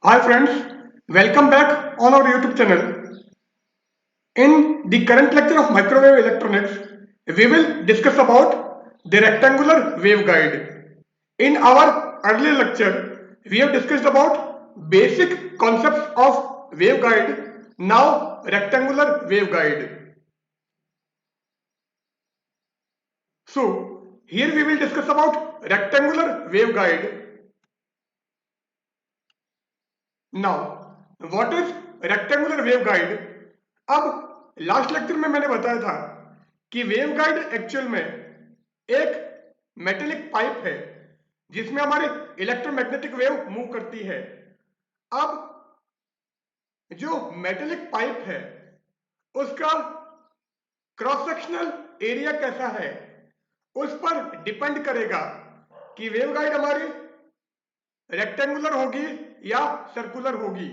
Hi friends, welcome back on our YouTube channel. In the current lecture of microwave electronics, we will discuss about the rectangular waveguide. In our earlier lecture, we have discussed about basic concepts of waveguide, now rectangular waveguide. So, here we will discuss about rectangular waveguide. Now, what is rectangular waveguide? अब last lecture में मैंने बताया था कि waveguide actual में एक metallic pipe है जिसमें हमारी इलेक्ट्रोमैग्नेटिक वेव मूव करती है। अब जो मेटेलिक पाइप है उसका क्रॉस सेक्शनल एरिया कैसा है उस पर डिपेंड करेगा कि वेवगाइड हमारी रेक्टेंगुलर होगी या सर्कुलर होगी।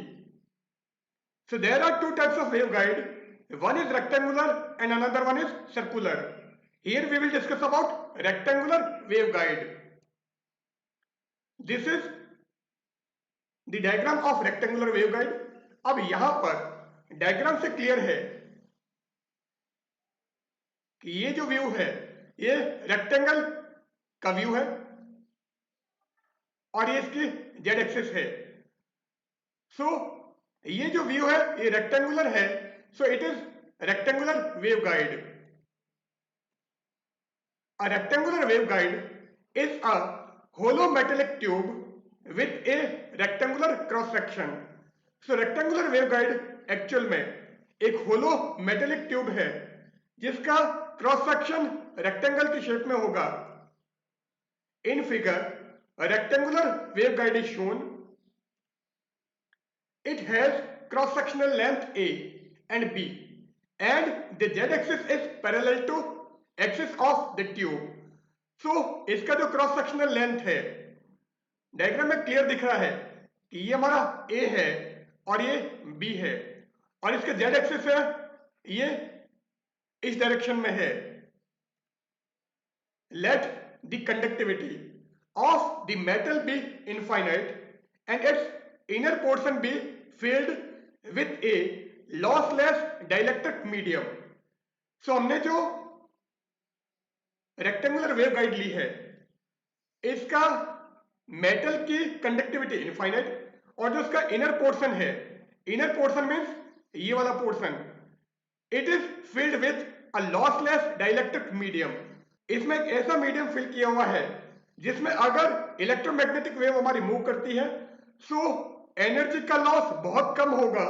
So there are two types of waveguide. One is rectangular and another one is circular. Here we will discuss about rectangular waveguide. This is the diagram of rectangular waveguide. अब यहां पर diagram से clear है कि ये जो view है ये रेक्टेंगल का व्यू है और ये इसकी जेड एक्सिस है। सो ये जो व्यू है ये रेक्टेंगुलर है, so it is rectangular waveguide. A rectangular waveguide is a hollow metallic tube with a rectangular cross section. So rectangular waveguide actual में एक होलो मेटेलिक ट्यूब है जिसका क्रॉस सेक्शन रेक्टेंगल की शेप में होगा। In figure a rectangular waveguide is shown. It has cross sectional length A and B and the z axis is parallel to axis of the tube. So इसका जो cross sectional length है diagram में clear दिख रहा है कि ये हमारा A है और ये B है और इसका z एक्सिस है ये इस डायरेक्शन में है। Let the conductivity of the metal be infinite and its inner portion be filled with a lossless dielectric medium. So हमने जो रेक्टेंगुलर वेवगाइड ली है इसका मेटल की कंडक्टिविटी इनफाइनाइट और जो उसका इनर पोर्शन है, इनर पोर्शन मीन्स ये वाला portion, it is filled with a lossless dielectric medium. इसमें एक ऐसा मीडियम फिल किया हुआ है जिसमें अगर इलेक्ट्रोमैग्नेटिक वेव हमारी मूव करती है सो एनर्जी का लॉस बहुत कम होगा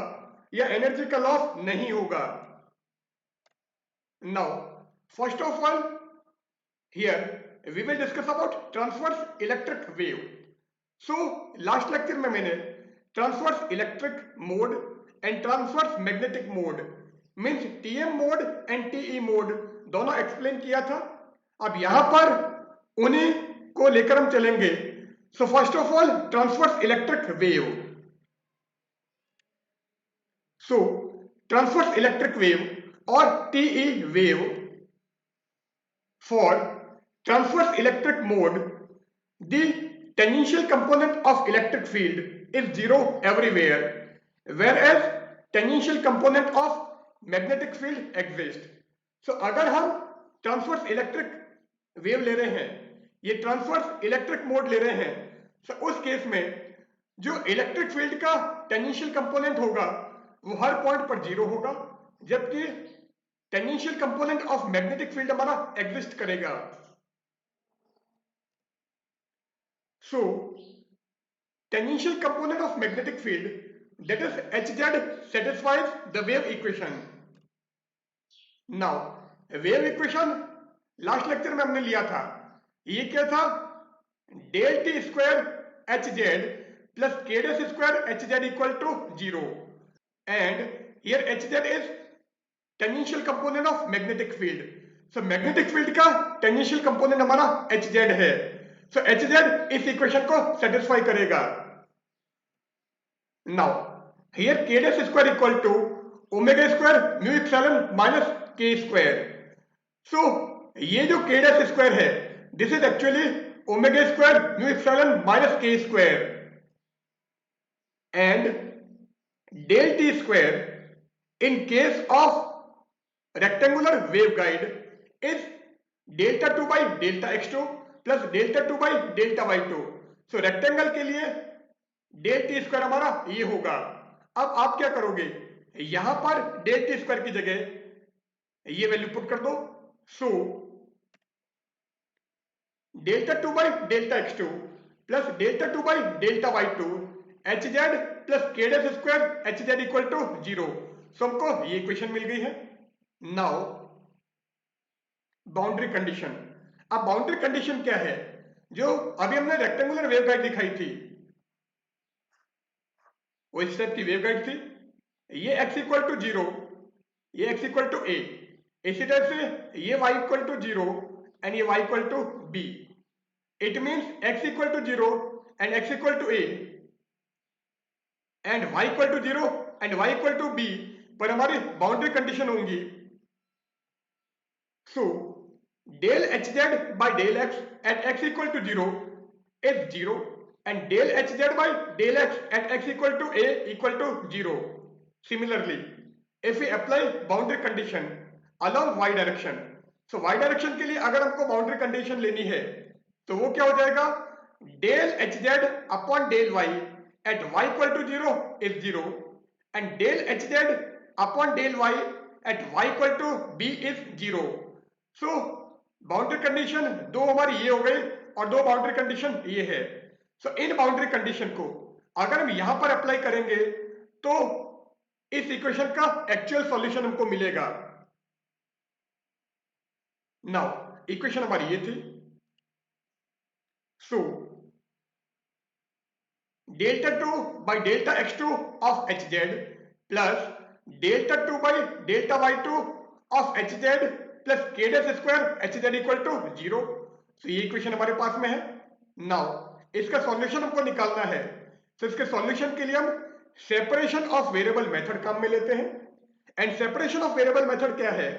या एनर्जी का लॉस नहीं होगा। Now first of all here we will discuss about transverse electric wave. So last lecture में मैंने transverse electric mode and transverse magnetic mode means TM mode and TE mode दोनों explain किया था। अब यहां पर उन्हीं को लेकर हम चलेंगे। So first of all transverse electric wave. So transverse electric wave or TE wave, for transverse electric mode, the tangential component of electric field is zero everywhere, whereas tangential component of magnetic field exists. So अगर हम transverse electric wave ले रहे हैं, ये transverse electric mode ले रहे हैं, so उस केस में जो इलेक्ट्रिक फील्ड का टेंजेंशियल कंपोनेंट होगा वो हर पॉइंट पर जीरो होगा, जबकि tangential component of magnetic field हमारा एग्जिस्ट करेगा। So tangential component of magnetic field, that is Hz, satisfies the wave equation. Now wave equation last lecture में हमने लिया था, ये क्या था, del T square H Z plus K dash square H Z equal to zero and here H Z is tangential component of magnetic field. So magnetic field का tangential component हमारा H Z है, so H Z इस equation को satisfy करेगा। Now here K dash square equal to omega square mu epsilon minus K square. सो ये जो के dash square है this is actually omega square mu epsilon minus K square and del t square in case of rectangular waveguide is delta 2 by delta x2 plus delta 2 by delta y2. So rectangle के लिए del T square हमारा ये होगा. अब आप क्या करोगे, यहां पर डेल टी स्क्वायर की जगह ये वैल्यू पुट कर दो. So delta 2 by delta x2 plus delta 2 by delta y2 H Z plus K dash square H Z equal to 0. So हमको ये इक्वेशन मिल गई है. Now boundary condition. अब बाउंड्री कंडीशन क्या है, जो अभी हमने रेक्टेंगुलर वेवगाइड दिखाई थी वो इस टाइप की वेवगाइड थी. ये x इक्वल टू 0, ये x इक्वल टू a, इसी तरह से ये y इक्वल टू 0 एंड ये y equal to b. It means x equal to 0 and x equal to a and y equal to 0 and y equal to b पर हमारी boundary condition होंगी. सो del hz by del x at x equal to 0 is 0 and del hz by del x at x equal to a equal to 0. Similarly, if we apply boundary condition along y direction, so y direction के लिए अगर हमको boundary condition लेनी है तो वो क्या हो जाएगा, del hz upon del y at y equal to 0 is 0 and del hz upon del y at y equal to b is 0. So boundary condition दो हमारी ये हो गई और दो बाउंड्री कंडीशन ये है. सो इन बाउंड्री कंडीशन को अगर हम यहां पर अप्लाई करेंगे तो इस इक्वेशन का एक्चुअल सॉल्यूशन हमको मिलेगा. नाउ इक्वेशन हमारी ये थी. So delta 2 by delta x2 of H Z plus delta 2 by delta y2 of H Z plus K dash square H Z equal to 0. तो ये इक्वेशन हमारे पास में है. नाउ इसका सॉल्यूशन हमको निकालना है. तो इसके सॉल्यूशन के लिए हम सेपरेशन ऑफ वेरिएबल मेथड काम में लेते हैं. And separation of variable method क्या है,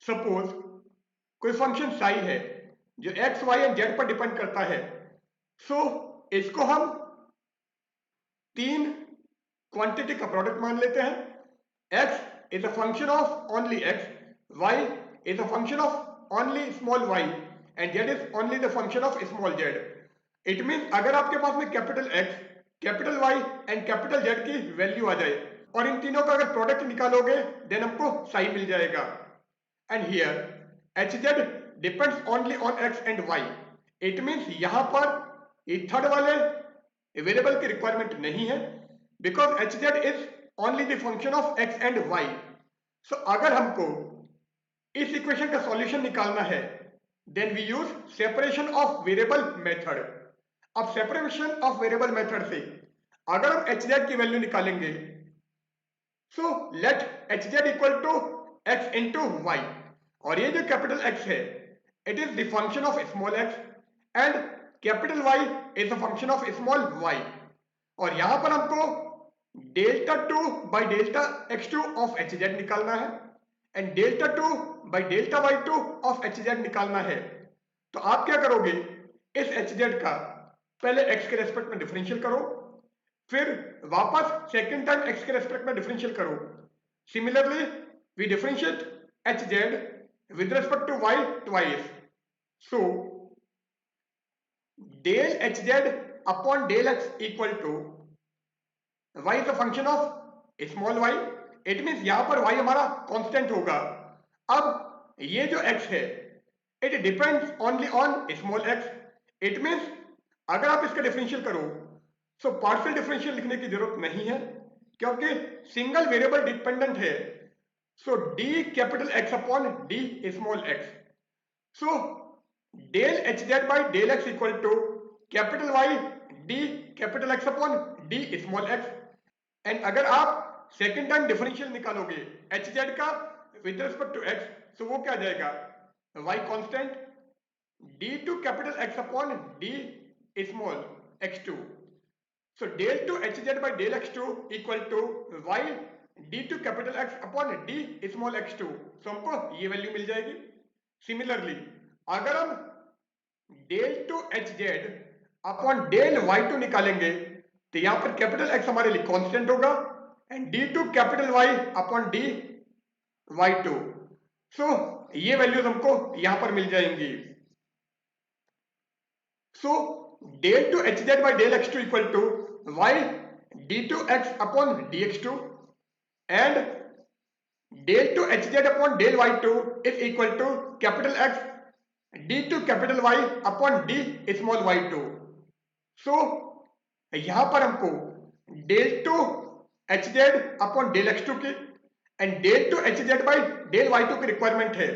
सपोज कोई फंक्शन साई है जो एक्स वाई एंड जेड पर डिपेंड करता है. सो इसको हम तीन क्वांटिटी का प्रोडक्ट मान लेते हैं. x is a function of only x, y is a function of only small y and z is only the function of small z. It means अगर आपके पास में capital x, capital y and capital z की value आ जाए और इन तीनों का अगर product निकालोगे देन हमको साई मिल जाएगा. And here hz depends only on x and y. It means यहां पर ये थर्ड वाले वेरिएबल की रिक्वायरमेंट नहीं है because hz is only the function of x and y. So अगर हमको इस इक्वेशन का सॉल्यूशन निकालना है then we use separation of variable method. अब सेपरेशन ऑफ वेरिएबल मेथड से अगर हम hz की वैल्यू निकालेंगे so let hz equal to x into y. और ये जो कैपिटल x है it is the function of small x and capital Y is the function of small y. और यहां पर हमको delta 2 by delta x2 of hz निकालना है and delta 2 by delta y2 of hz निकालना है. तो आप क्या करोगे, इस hz का पहले x के रेस्पेक्ट में डिफरेंशियल करो, फिर वापस सेकंड टाइम x के रेस्पेक्ट में डिफरेंशियल करो. Similarly we differentiate hz with respect to y twice. So del hz upon del x equal to y is a function of small y. It means यहां पर y हमारा constant होगा. अब ये जो x है it depends only on small x. It means अगर आप इसका डिफरेंशियल करो सो पार्शियल डिफरेंशियल लिखने की जरूरत नहीं है क्योंकि सिंगल वेरिएबल डिपेंडेंट है. So d capital X upon d small x. So del hz by del x equal to capital Y d capital X upon d small x. And अगर आप second time differential निकालोगे hz का with respect to x so वो क्या जाएगा, y constant d two capital X upon d small x2. So del to hz by del x2 equal to y d2 capital X upon d small x2. So हमको ये value मिल जाएगी. Similarly अगर हम del two hz upon del y2 निकालेंगे तो यहां पर कैपिटल एक्स हमारे लिए कांस्टेंट होगा and D two capital Y upon D Y two. So ये वैल्यूज हमको यहां पर मिल जाएंगी। So del two H Z by del X two equal to Y D two X upon D X two and del two H Z upon del Y two is equal to capital X D two capital Y upon D small Y two. So यहां पर हमको del two H Z upon del X two की and del two H Z by del Y two की requirement है।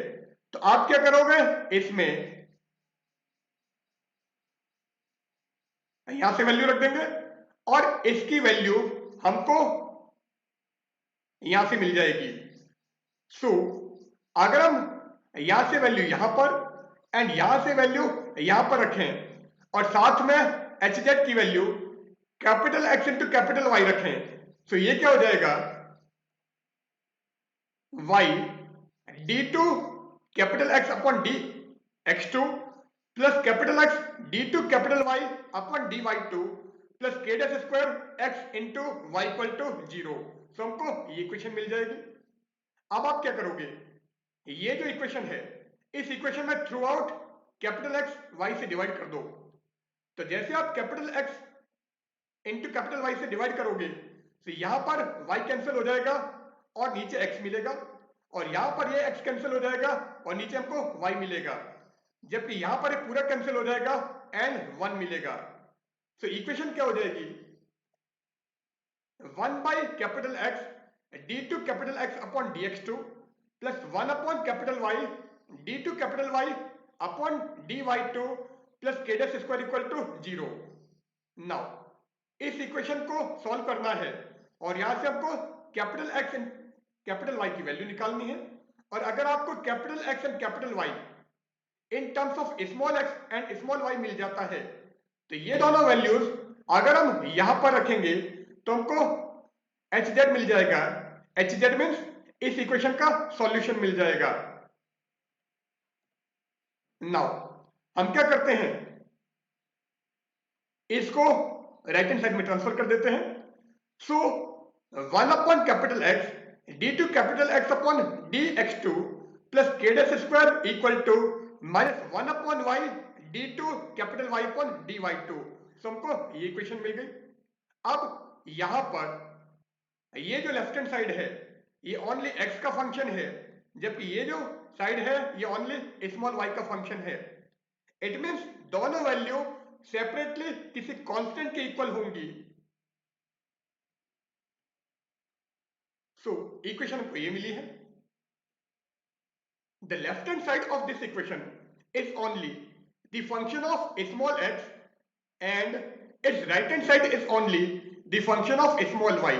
तो आप क्या करोगे, इसमें यहां से वैल्यू रख देंगे और इसकी वैल्यू हमको यहां से मिल जाएगी। सो अगर हम यहां से वैल्यू यहां पर एंड यहां से वैल्यू यहां पर रखें और साथ में एच जेड की value capital x into capital Y रखें, तो ये क्या हो जाएगा, Y D two capital X upon D X two plus capital X D two capital Y upon D Y two plus K dash square X into Y equal to zero. तो हमको ये equation मिल जाएगी। अब आप क्या करोगे, ये जो इक्वेशन है इस इक्वेशन में through out capital x y से डिवाइड कर दो। तो जैसे आप capital x into capital y से डिवाइड करोगे तो यहां पर वाई कैंसिल हो जाएगा और नीचे एक्स मिलेगा और यहां पर ये एक्स कैंसिल हो जाएगा और नीचे हमको वाई मिलेगा, जबकि यहां पर ये पूरा कैंसिल हो जाएगा एंड वन मिलेगा। तो इक्वेशन क्या हो जाएगी, one by capital X D two capital X upon D X two plus one upon capital Y D two capital Y upon D Y two plus K dash square equal to zero. Now इस equation को solve करना है और यहां से हमको capital X and capital Y की value निकालनी है। और अगर आपको capital X and capital Y in terms of small X and small Y मिल जाता है तो ये दोनों वैल्यूज अगर हम यहां पर रखेंगे तो हमको एच जेड मिल जाएगा। एच जेड मीन्स इस इक्वेशन का सॉल्यूशन मिल जाएगा। नाउ हम क्या करते हैं, इसको राइट हैंड साइड में ट्रांसफर कर देते हैं। So one upon capital X D two capital X upon D X two plus K dash square equal to minus one upon Y D two capital Y upon D Y two. So हमको ये equation मिल गई। अब यहां पर ये जो left hand side है ये ओनली x का फंक्शन है, जबकि ये जो साइड है ये ओनली स्मॉल y का फंक्शन है। इट मींस दोनों वैल्यू सेपरेटली किसी कांस्टेंट के इक्वल होंगी। सो इक्वेशन हमको ये मिली है। The left hand side of this equation is only the function of small x and it's right hand side is only the function of small y।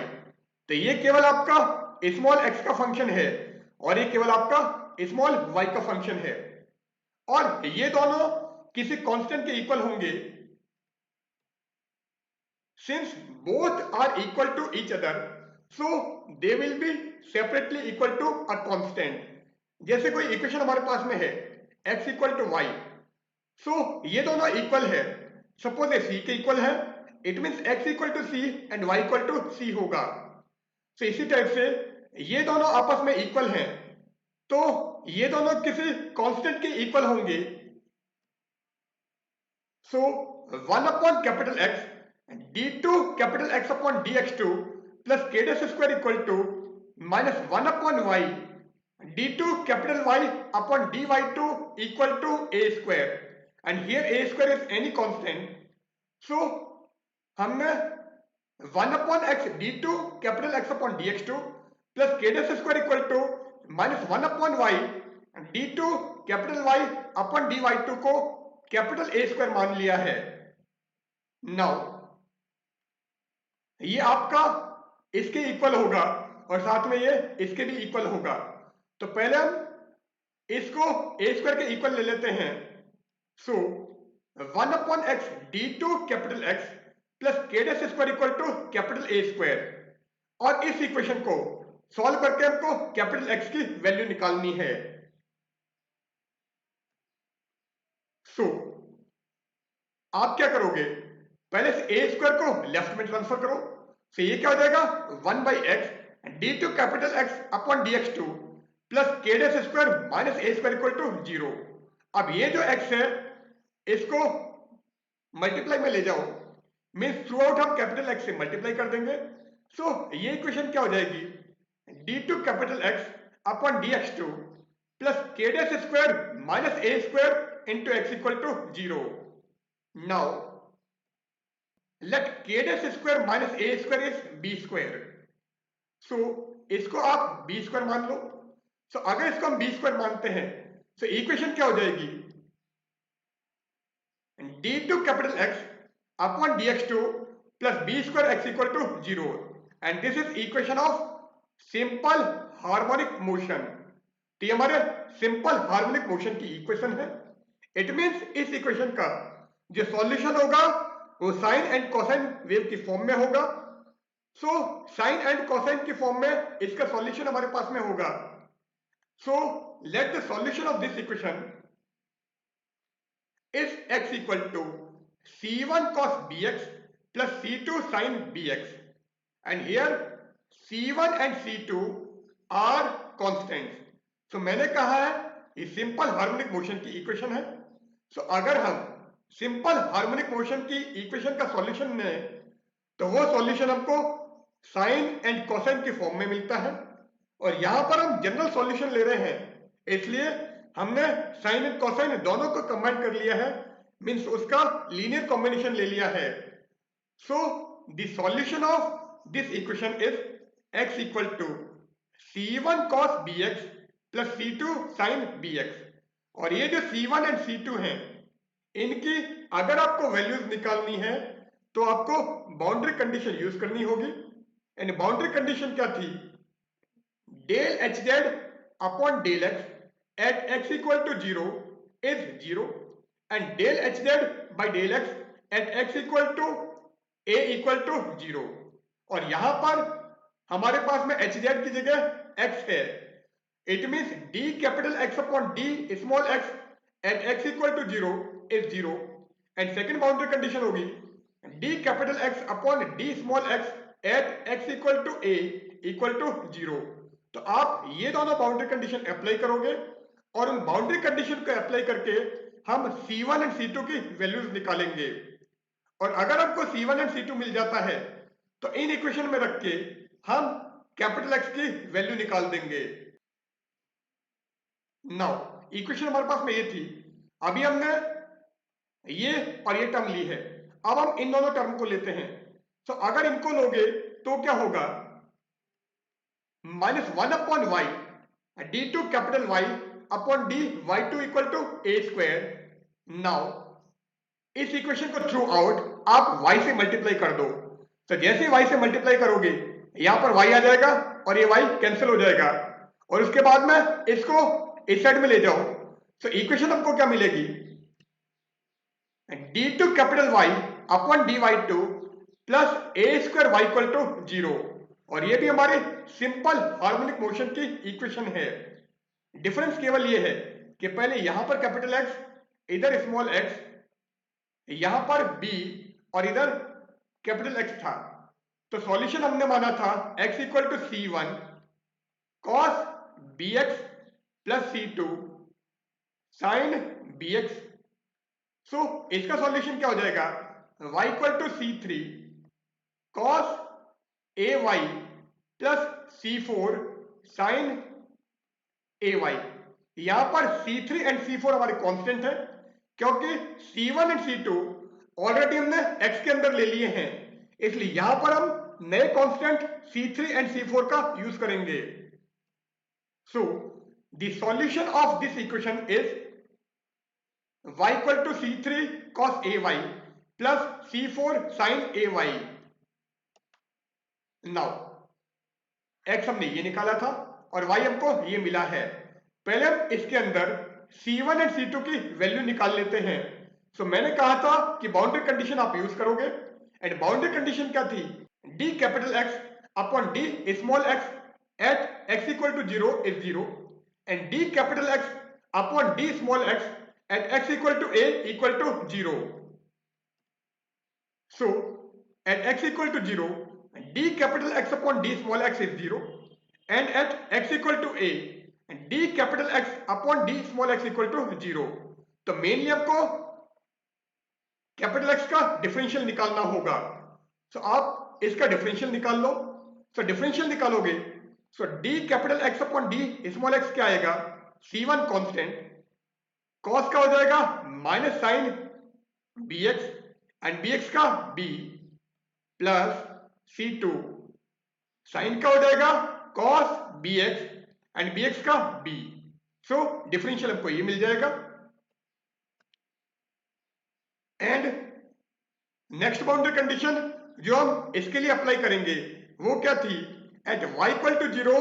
तो ये केवल आपका स्मॉल x का function है और ये केवल आपका स्मॉल y का फंक्शन है और ये दोनों किसी कांस्टेंट के इक्वल होंगे। Since both are equal to each other so they will be separately equal to a constant. जैसे कोई इक्वेशन हमारे पास में है x equal to y, so ये दोनों इक्वल है। सपोज ये c के इक्वल है, it means x equal to c and y equal to c होगा। तो इसी टाइप से ये दोनों आपस में इक्वल हैं तो ये दोनों किसी कांस्टेंट के इक्वल होंगे। So one upon capital X D two capital X upon D X two plus K dash square equal to minus one upon Y D two capital Y upon D Y two equal to A square and here A square is any constant. So हमने one upon X D two capital X upon D X two plus K dash square equal to minus one upon Y D two capital Y upon D Y two को capital ए square मान लिया है। Now ये आपका इसके equal होगा और साथ में ये इसके भी इक्वल होगा। तो पहले हम इसको ए स्क्वायर के इक्वल ले लेते हैं। So one upon X D two capital X plus K dash square equal to capital A square और इस इक्वेशन को सॉल्व करके हमको कैपिटल एक्स की वैल्यू निकालनी है। सो आप क्या करोगे, पहले से ए स्क्वायर को लेफ्ट में ट्रांसफर करो, तो ये क्या हो जाएगा 1/x d2 capital X upon dx2 plus k dash square minus a square equal to 0। अब ये जो x है इसको मल्टीप्लाई में ले जाओ, मीन्स थ्रू आउट हम कैपिटल X से मल्टीप्लाई कर देंगे। सो ये इक्वेशन क्या हो जाएगी d2 capital X upon dx2 plus k dash square minus a square into x equal to 0। Now let k dash square minus a square is b square। so इसको आप b square मान लो। so अगर इसको हम b square मानते हैं तो equation क्या हो जाएगी d2 capital X upon dx2 plus b square x equal to 0 and this is equation of simple harmonic motion। तो ये हमारे सिंपल हार्मोनिक मोशन की इक्वेशन है। इट मींस इस इक्वेशन का जो सॉल्यूशन होगा वो साइन एंड कोसाइन वेव की फॉर्म में होगा। सो साइन एंड कोसाइन की फॉर्म में इसका सॉल्यूशन हमारे पास में होगा। So let the solution of this equation is x equal to c1 cos bx plus c2 sin bx and here c1 and c2 are constants। सो मैंने कहा है ये सिंपल हार्मोनिक मोशन की इक्वेशन है। सो अगर हम सिंपल हार्मोनिक मोशन की equation का सॉल्यूशन लें तो वो सॉल्यूशन हमको साइन एंड कोसाइन की फॉर्म में मिलता है और यहां पर हम जनरल सॉल्यूशन ले रहे हैं इसलिए हमने साइन एंड कोसाइन दोनों को कंबाइन कर लिया है, मींस उसका लीनियर कॉम्बिनेशन ले लिया है। So the solution of this equation is x equal to c1 cos bx plus c2 sin bx। और ये जो c1 एंड c2 हैं इनकी अगर आपको वैल्यूज निकालनी है तो आपको बाउंड्री कंडीशन यूज करनी होगी। एंड बाउंड्री कंडीशन क्या थी del h Z upon del x at x equal to 0 is 0 and del h Z by del x at x equal to a equal to 0। और यहां पर हमारे पास में एच जेड की जगह x है। It means d capital X upon d small x at x equal to 0 is 0 and second boundary condition होगी d capital X upon d small x at x equal to a equal to 0। तो आप ये दोनों boundary condition apply करोगे और उन boundary condition को apply करके हम c1 एंड c2 की वैल्यूज निकालेंगे। और अगर हमको c1 एंड c2 मिल जाता है तो इन इक्वेशन में रख के हम कैपिटल X की वैल्यू निकाल देंगे। नाउ इक्वेशन हमारे पास में ये थी, अभी हमने ये और ये टर्म ली है, अब हम इन दोनों टर्म को लेते हैं। तो अगर इनको लोगे तो क्या होगा -1 upon y d2 capital Y upon dy2 equal to a square. Now इस इक्वेशन को थ्रू आउट आप y से मल्टीप्लाई कर दो। तो जैसे y से मल्टीप्लाई करोगे यहां पर y आ जाएगा और ये y कैंसिल हो जाएगा और उसके बाद में इसको इस साइड में ले जाओ। तो इक्वेशन हमको क्या मिलेगी d2 capital Y upon dy2 plus a square y equal to 0। और ये भी हमारे सिंपल हार्मोनिक मोशन की इक्वेशन है। डिफरेंस केवल ये है कि पहले यहां पर कैपिटल X, इधर स्मॉल x, यहां पर b और इधर कैपिटल X था। तो सॉल्यूशन हमने माना था x equal to c1 cos bx plus c2 sin bx। So इसका सॉल्यूशन क्या हो जाएगा y equal to c3 cos ay plus c4 sin ay। यहां पर c3 एंड c4 हमारे कांस्टेंट है क्योंकि c1 एंड c2 ऑलरेडी हमने x के अंदर ले लिए हैं, इसलिए यहां पर हम नए कांस्टेंट c3 एंड c4 का यूज करेंगे। So the solution of this equation is y equal to c3 cos ay plus c4 sin ay। Now x हमने ये निकाला था और y हमको ये मिला है। पहले हम इसके अंदर c1 एंड c2 की वैल्यू निकाल लेते हैं। सो मैंने कहा था कि बाउंड्री कंडीशन आप यूज करोगे एंड बाउंड्री कंडीशन क्या थी d capital X upon d small x at x equal to 0 is 0 and d capital X upon d small x at x equal to a equal to 0। So at x equal to 0, d capital X upon d small x is 0, and at x equal to a, d capital X upon d small x equal to 0. तो mainly आपको capital x का differential निकालना होगा। सो आप इसका differential निकाल लो। So differential निकालोगे, so D capital X upon D small X क्या आएगा, C1 कांस्टेंट, कॉस का हो जाएगा minus sine B X and B X का b प्लस C2, साइन का हो जाएगा cos B X and B X का b। सो डिफरेंशियल हमको ये मिल जाएगा। एंड नेक्स्ट बाउंड्री कंडीशन जो हम इसके लिए अप्लाई करेंगे वो क्या थी, at y equal to 0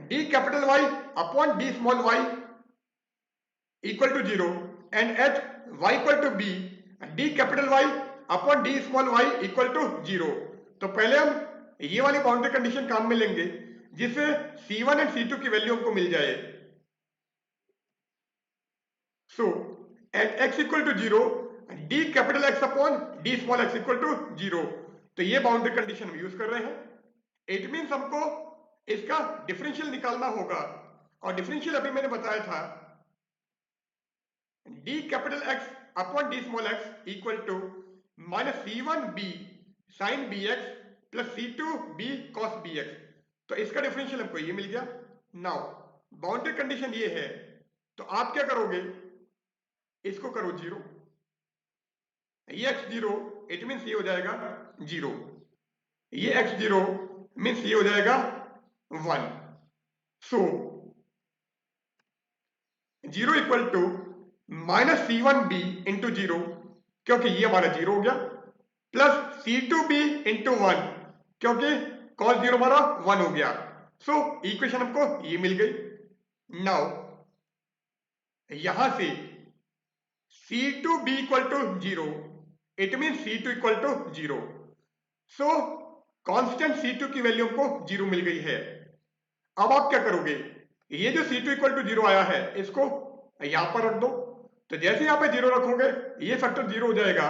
D capital Y upon D small y equal to 0 and at y equal to b d capital Y upon D small y equal to 0। तो पहले हम ये वाली बाउंड्री कंडीशन काम में लेंगे जिससे C1 एंड C2 की वैल्यू हमको मिल जाए। So at x equal to 0 D capital X upon D small x equal to 0, तो ये बाउंड्री कंडीशन हम यूज कर रहे हैं। इट मीन्स हमको इसका डिफरेंशियल निकालना होगा, और डिफरेंशियल अभी मैंने बताया था d capital X upon D small x equal to minus C1b sine B x plus C2b cos B x. तो इसका डिफरेंशियल हमको ये मिल गया। नाउ बाउंड्री कंडीशन ये है, तो आप क्या करोगे, इसको करो 0, ये x0 इट मीन्स ये हो जाएगा 0, ये x0 मीन्स ये हो जाएगा 1। सो 0 equal to minus C1b into 0, क्योंकि ये हमारा 0 हो गया, प्लस C2b इंटू 1, क्योंकि cos 0 हमारा 1 हो गया। सो इक्वेशन हमको ये मिल गई। नाउ यहां से C2b equal to 0, it mean C2 equal to 0। So constant C2 की वैल्यू हमको 0 मिल गई है। अब आप क्या करोगे, ये जो C2 इक्वल टू 0 आया है इसको यहां पर रख दो। तो जैसे यहां पे 0 रखोगे ये फैक्टर 0 हो जाएगा।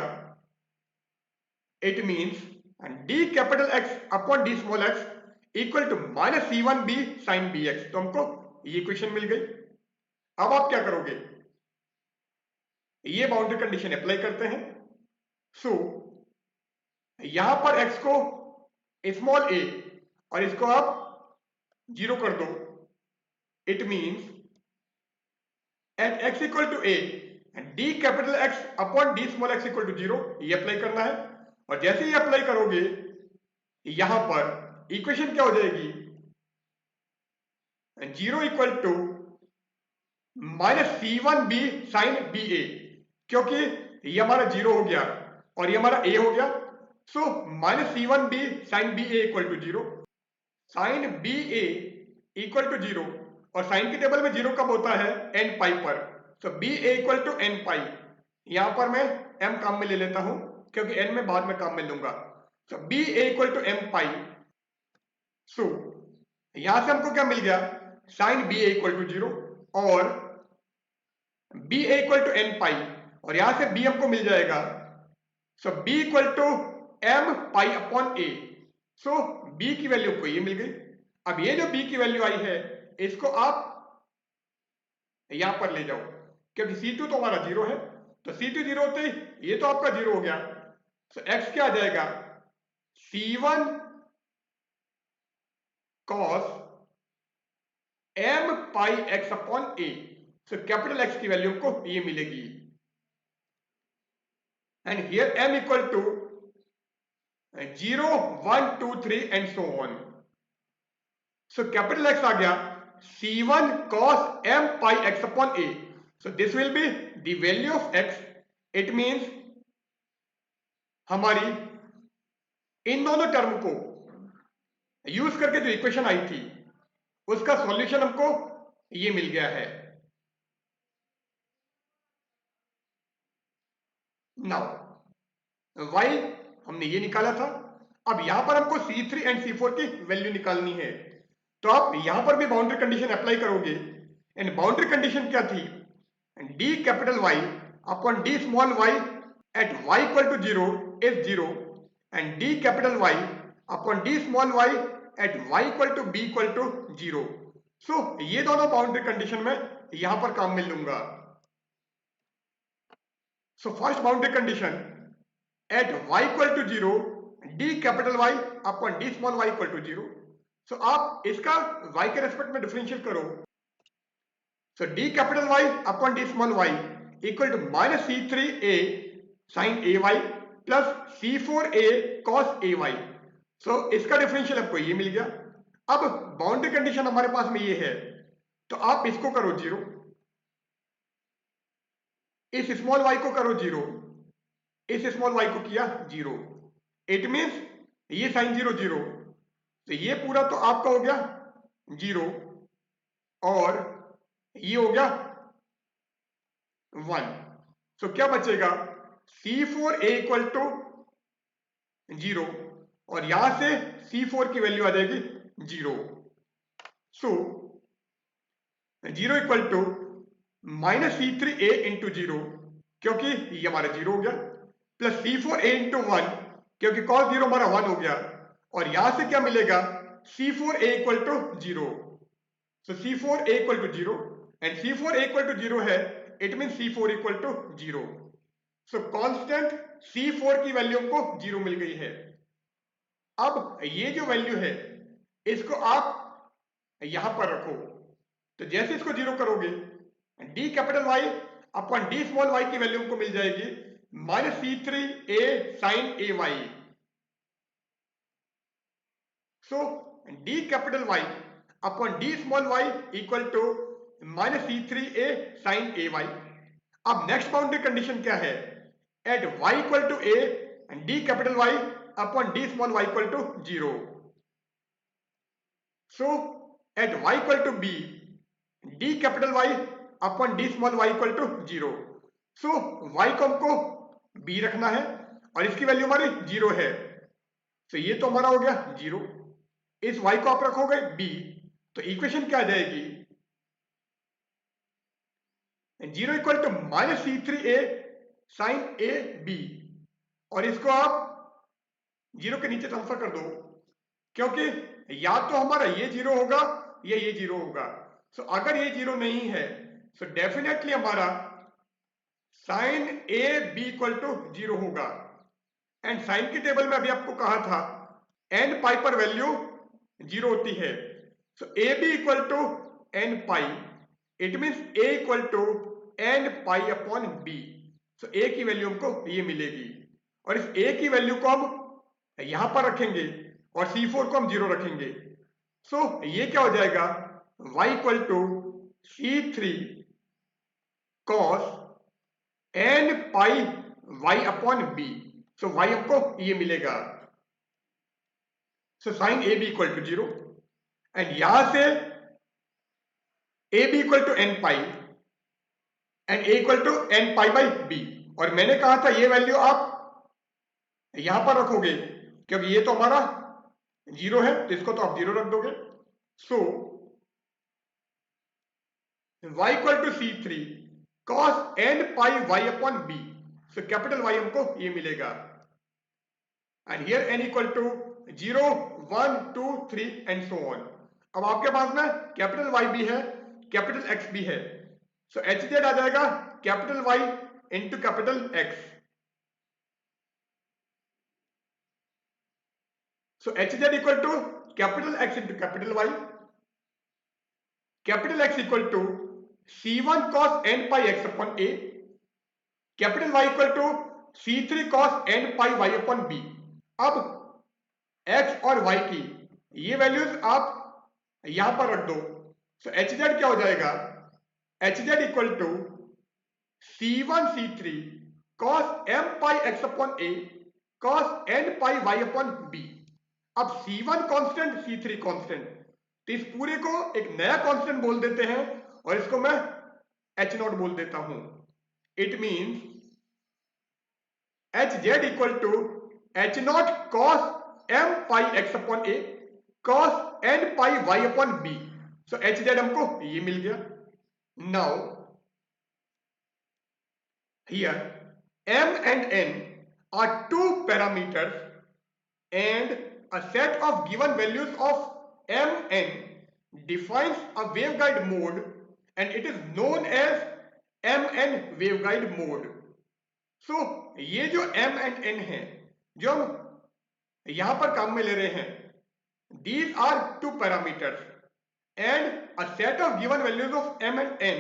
It means d capital X upon D small x equal to minus C1b sine B x. तो हमको ये इक्वेशन मिल गई। अब आप क्या करोगे, ये बाउंड्री कंडीशन अप्लाई करते हैं। सो यहां पर x को स्मॉल a और इसको आप 0 कर दो। It means at x equal to a d capital X upon D small x equal to 0, ये अप्लाई करना है। और जैसे ही अप्लाई करोगे यहां पर इक्वेशन क्या हो जाएगी, 0 equal to minus C1b sine B A, क्योंकि ये हमारा 0 हो गया और ये हमारा a हो गया। So minus C1b sine B A equal to 0, sine B A equal to 0, और साइन के टेबल में 0 कब होता है, n पाई पर। So B A equal to n pi, यहां पर मैं m काम में ले लेता हूं क्योंकि n में बाद में काम में लूंगा। So B A equal to m pi. So यहां से हमको क्या मिल गया, sine B A equal to 0 और B A equal to n pi, और यहां से b हमको मिल जाएगा। So b equal to m pi upon a। So b की वैल्यू को ये मिल गई। अब ये जो b की वैल्यू आई है इसको आप यहां पर ले जाओ, क्योंकि C2 तो हमारा 0 है, तो C2 0 होते ही ये तो आपका 0 हो गया। सो x क्या आ जाएगा, C1 cos m pi x upon a। So capital X की वैल्यू को ये मिलेगी। And here m equal to 0 1 2 3 and so on. So capital X आ गया C1 cos m pi x upon a. So this will be the value of x. It means हमारी इन दोनों term को use करके जो इक्वेशन आई थी उसका solution हमको ये मिल गया है। नाउ y हमने ये निकाला था। अब यहां पर हमको C3 एंड C4 की वैल्यू निकालनी है, तो आप यहां पर भी बाउंड्री कंडीशन अप्लाई करोगे। एंड बाउंड्री कंडीशन क्या थी, d capital Y upon D small y at y equal to 0 is 0 and d capital Y upon d small y at y equal to b equal to 0. So ये दोनों boundary condition में यहां पर काम में लूंगा. So first boundary condition at y equal to 0 d capital Y upon d small y equal to 0. So आप इसका y के रेस्पेक्ट में डिफरेंशिएट करो. So d capital Y upon d small y equal to minus c3a sin ay plus c4a cos ay. So इसका differential आपको ये मिल गया. अब बाउंड्री कंडीशन हमारे पास में ये है, तो आप इसको करो 0, इस स्मॉल y को करो 0, इस स्मॉल y को किया 0. इट मीन्स ये साइन 0 0, तो ये पूरा तो आपका हो गया 0 और ये हो गया 1. सो क्या बचेगा, C4a इक्वल टू 0 और यहां से C4 की वैल्यू आ जाएगी 0. So 0 equal to minus C3a into 0 क्योंकि ये हमारा 0 हो गया, प्लस C4a इंटू 1 क्योंकि cos 0 हमारा 1 हो गया, और यहां से क्या मिलेगा, C4a equal to 0. So C4a equal to 0 and C4a equal to 0 है, it mean C4 equal to 0. So constant C4 की वैल्यू को 0 मिल गई है. अब ये जो वैल्यू है इसको आप यहां पर रखो, तो जैसे इसको 0 करोगे d capital Y upon d small y की वैल्यू को मिल जाएगी minus C3a sin ay. So d capital Y upon d small y equal to minus C3a sin ay. अब नेक्स्ट बाउंड्री कंडीशन क्या है, at y equal to a and d capital Y upon d small y equal to 0. So at y equal to b d capital Y upon d small y equal to 0. So y को हमको b रखना है और इसकी value हमारी 0 है, तो ये तो हमारा हो गया 0. इस y को आप रखोगे b, तो इक्वेशन क्या आ जाएगी, 0 equal to minus C3a sine a b, और इसको आप 0 के नीचे ट्रांसफर कर दो क्योंकि या तो हमारा ये 0 होगा या ये 0 होगा. सो अगर ये 0 नहीं है सो डेफिनेटली हमारा sine a B equal to 0 होगा. एंड साइन की टेबल में अभी आपको कहा था एन पाई पर वैल्यू 0 होती है. So A B equal to N pi, it means A equal to N pi upon B. So A की वैल्यू हमको ये मिलेगी और इस ए की वैल्यू को हम यहां पर रखेंगे और C4 को हम 0 रखेंगे. सो ये क्या हो जाएगा, y equal to C3 cos n pi y upon b. So y हमको ये मिलेगा. So sine a B equal to 0 and यहां से a B equal to N pi and a equal to N pi by b. और मैंने कहा था ये वैल्यू आप यहां पर रखोगे क्योंकि ये तो हमारा 0 है, तो इसको तो आप 0 रख दोगे. So y equal to C3 cos n pi y upon b. So capital Y हमको ये मिलेगा and here n equal to 0 1 2 3 and so on. अब आपके पास में कैपिटल Y भी है, कैपिटल X भी है, सो HZ आ जाएगा capital Y into capital X. So HZ equal to capital X into capital Y. Capital X equal to C1 cos n pi x upon A. Capital Y equal to C3 cos n pi y upon B. अब X और Y की ये values आप यहां पर रख दो. So HZ क्या हो जाएगा, HZ equal to C1 C3 cos m pi x upon A cos n pi y upon B. अब C1 कांस्टेंट C3 कांस्टेंट, तो इस पूरे को एक नया कांस्टेंट बोल देते हैं और इसको मैं H0 बोल देता हूं. It means HZ equal to H0 cos m pi x upon A cos n pi y upon B. So HZ हमको ये मिल गया. Now here m and n are two parameters and a set of given values of mn defines a waveguide mode and it is known as mn waveguide mode. So ये जो m and n है जो हम यहां पर काम में ले रहे हैं, these are two parameters and a set of given values of m and n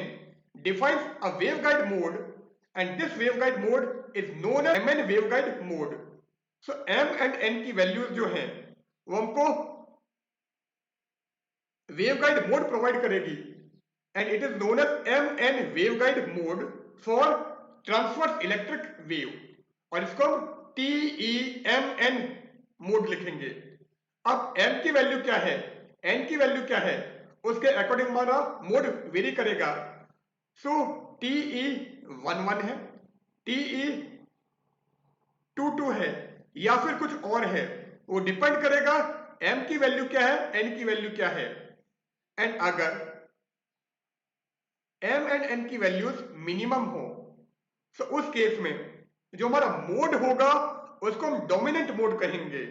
defines a waveguide mode and this waveguide mode is known as mn waveguide mode. So m and n की values जो हैं वो हमको waveguide mode provide करेगी and it is known as mn waveguide mode for transverse electric wave और इसको हम TEMN mode लिखेंगे. अब m की वैल्यू क्या है, n की वैल्यू क्या है, उसके अकॉर्डिंग हमारा मोड वेरी करेगा. सो TE11 है, TE22 है या फिर कुछ और है, वो डिपेंड करेगा m की वैल्यू क्या है, n की वैल्यू क्या है. एंड अगर m एंड n की वैल्यूज मिनिमम हो तो उस केस में जो हमारा मोड होगा उसको हम डोमिनेंट मोड कहेंगे.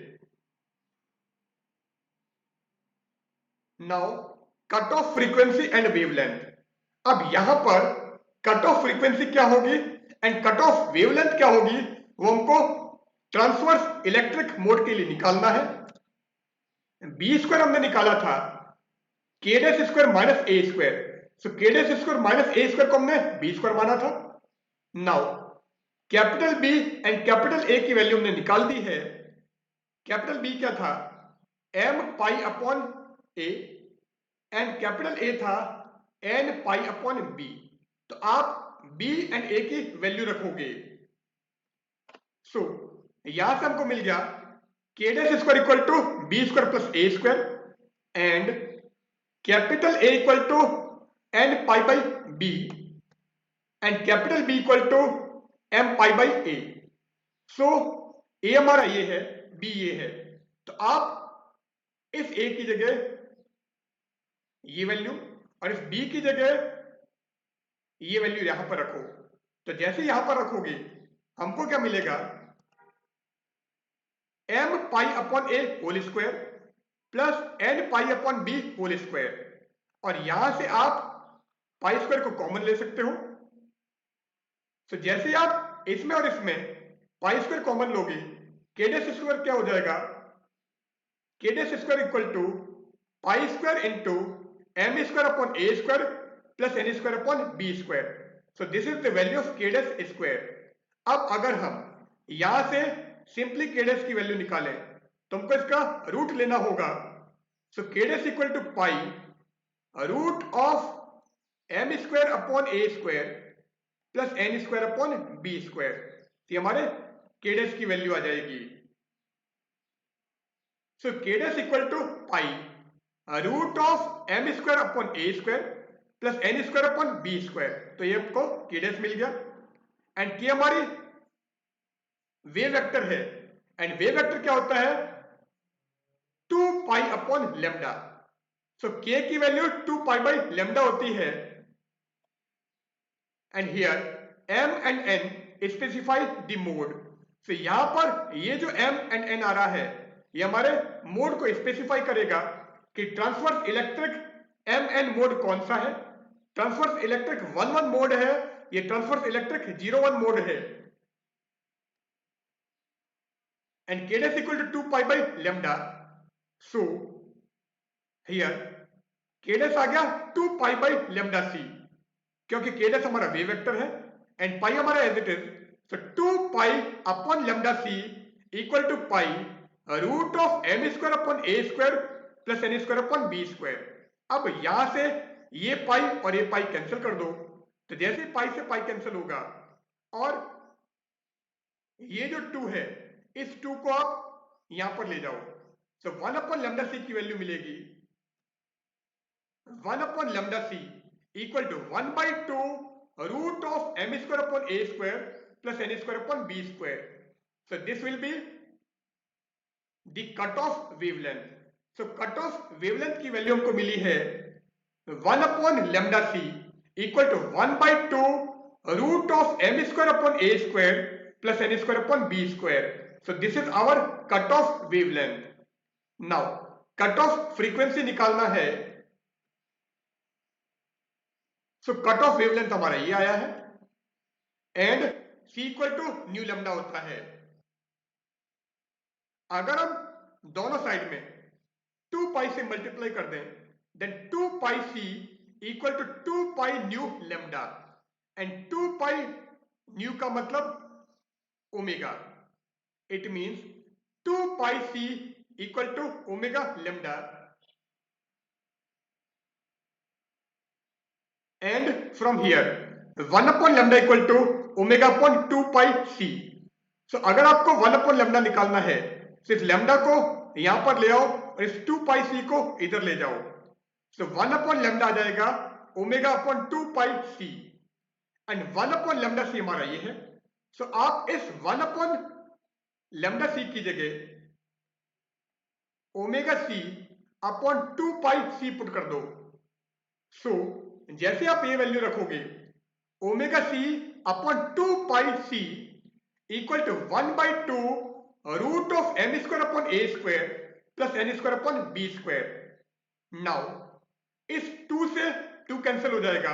Now cut off frequency and wavelength. अब यहां पर कट ऑफ फ्रीक्वेंसी क्या होगी एंड कट ऑफ वेवलेंथ क्या होगी वो हमको ट्रांसवर्स इलेक्ट्रिक मोड के लिए निकालना है. बी स्क्वायर हमने निकाला था k dash square minus a square. So k dash square minus a square को हमने बी स्क्वायर माना था. Now capital b and capital a की वैल्यू हमने निकाल दी है. कैपिटल बी क्या था, m pi upon A and capital A था n पाई अपॉन बी. तो आप b एंड a की वैल्यू रखोगे. सो यहां से हमको मिल गया k dash square equal to B square plus A square and capital A equal to n pi by b and capital B equal to m pi by a. So a हमारा ये है, b ये है. तो आप इस a की जगह ये वैल्यू और इस b की जगह ये वैल्यू यहां पर रखो. तो जैसे यहां पर रखोगे हमको क्या मिलेगा, m pi upon a whole square plus n pi upon b whole square. और यहां से आप पाई स्क्वायर को कॉमन ले सकते हो. तो जैसे आप इसमें और इसमें पाई स्क्वायर कॉमन लोगे k डैश स्क्वायर क्या हो जाएगा, k dash square equal to pi square into m square upon a square plus n square upon b square. So this is the value of k dash square. अब अगर हम यहां से simply k dash की value निकालें तो हमको इसका रूट लेना होगा. So k dash equal to pi root of m square upon a square plus n square upon b square. ये हमारे k डैश की वैल्यू आ जाएगी. So k dash equal to pi root of m square upon a square plus n square upon b square. तो ये हमको k dash मिल गया एंड k हमारी वेव वेक्टर है एंड वेव वेक्टर क्या होता है, 2 pi upon lambda. So k की वैल्यू 2 पाई बाई लेमडा होती है and here m and n specify the mode. So यहां पर ये जो m एंड n आ रहा है ये हमारे मोड को स्पेसिफाई करेगा कि ट्रांसवर्स इलेक्ट्रिक mn मोड कौन सा है. ट्रांसवर्स इलेक्ट्रिक 1-1 मोड है, ये ट्रांसवर्स इलेक्ट्रिक 0-1 मोड है. and k dash equal to 2 pi by lambda. So here k dash आ गया 2 pi by lambda c क्योंकि k dash हमारा वेव वेक्टर है एंड पाई हमारा as it is. So 2 pi upon lambda c equal to pi root of m square upon a square plus n square upon b square. अब यहां से ये पाई और ये पाई कैंसिल कर दो. तो जैसे पाई से पाई कैंसिल होगा और ये जो 2 है इस 2 को आप यहां पर ले जाओ. सो 1 अपॉन लैम्डा c की वैल्यू मिलेगी 1 upon lambda c equal to 1 by 2 root of m square upon a square plus n square upon b square. So this will be the cut off wavelength. So cut off wavelength की value हमको मिली है 1 upon lambda c equal to 1 by 2 root of m square upon a square plus n square upon b square. So this is our cutoff wavelength. Now cutoff frequency निकालना है, so cutoff wavelength हमारा ये आया है and C equal to nu lambda होता है। अगर हम दोनों साइड में 2 पाई से मल्टीप्लाई कर दें then 2 pi C equal to 2 pi nu lambda and 2 pi nu का मतलब omega, it means 2 pi C equal to omega lambda and from here 1 upon lambda equal to omega upon 2 pi c. So अगर आपको 1 upon lambda निकालना है सिर्फ lambda को यहां पर ले आओ और इस 2 pi c को इधर ले जाओ, so 1 upon lambda आ जाएगा omega upon 2 pi c and 1 upon lambda c हमारा ये है। so आप इस 1 upon lambda c की जगह omega c upon 2 pi c put कर दो। so जैसे आप ये वैल्यू रखोगे omega C upon 2 pi C equal to 1 by 2 root of M square upon A square plus N square upon B square. Now इस 2 से 2 कैंसिल हो जाएगा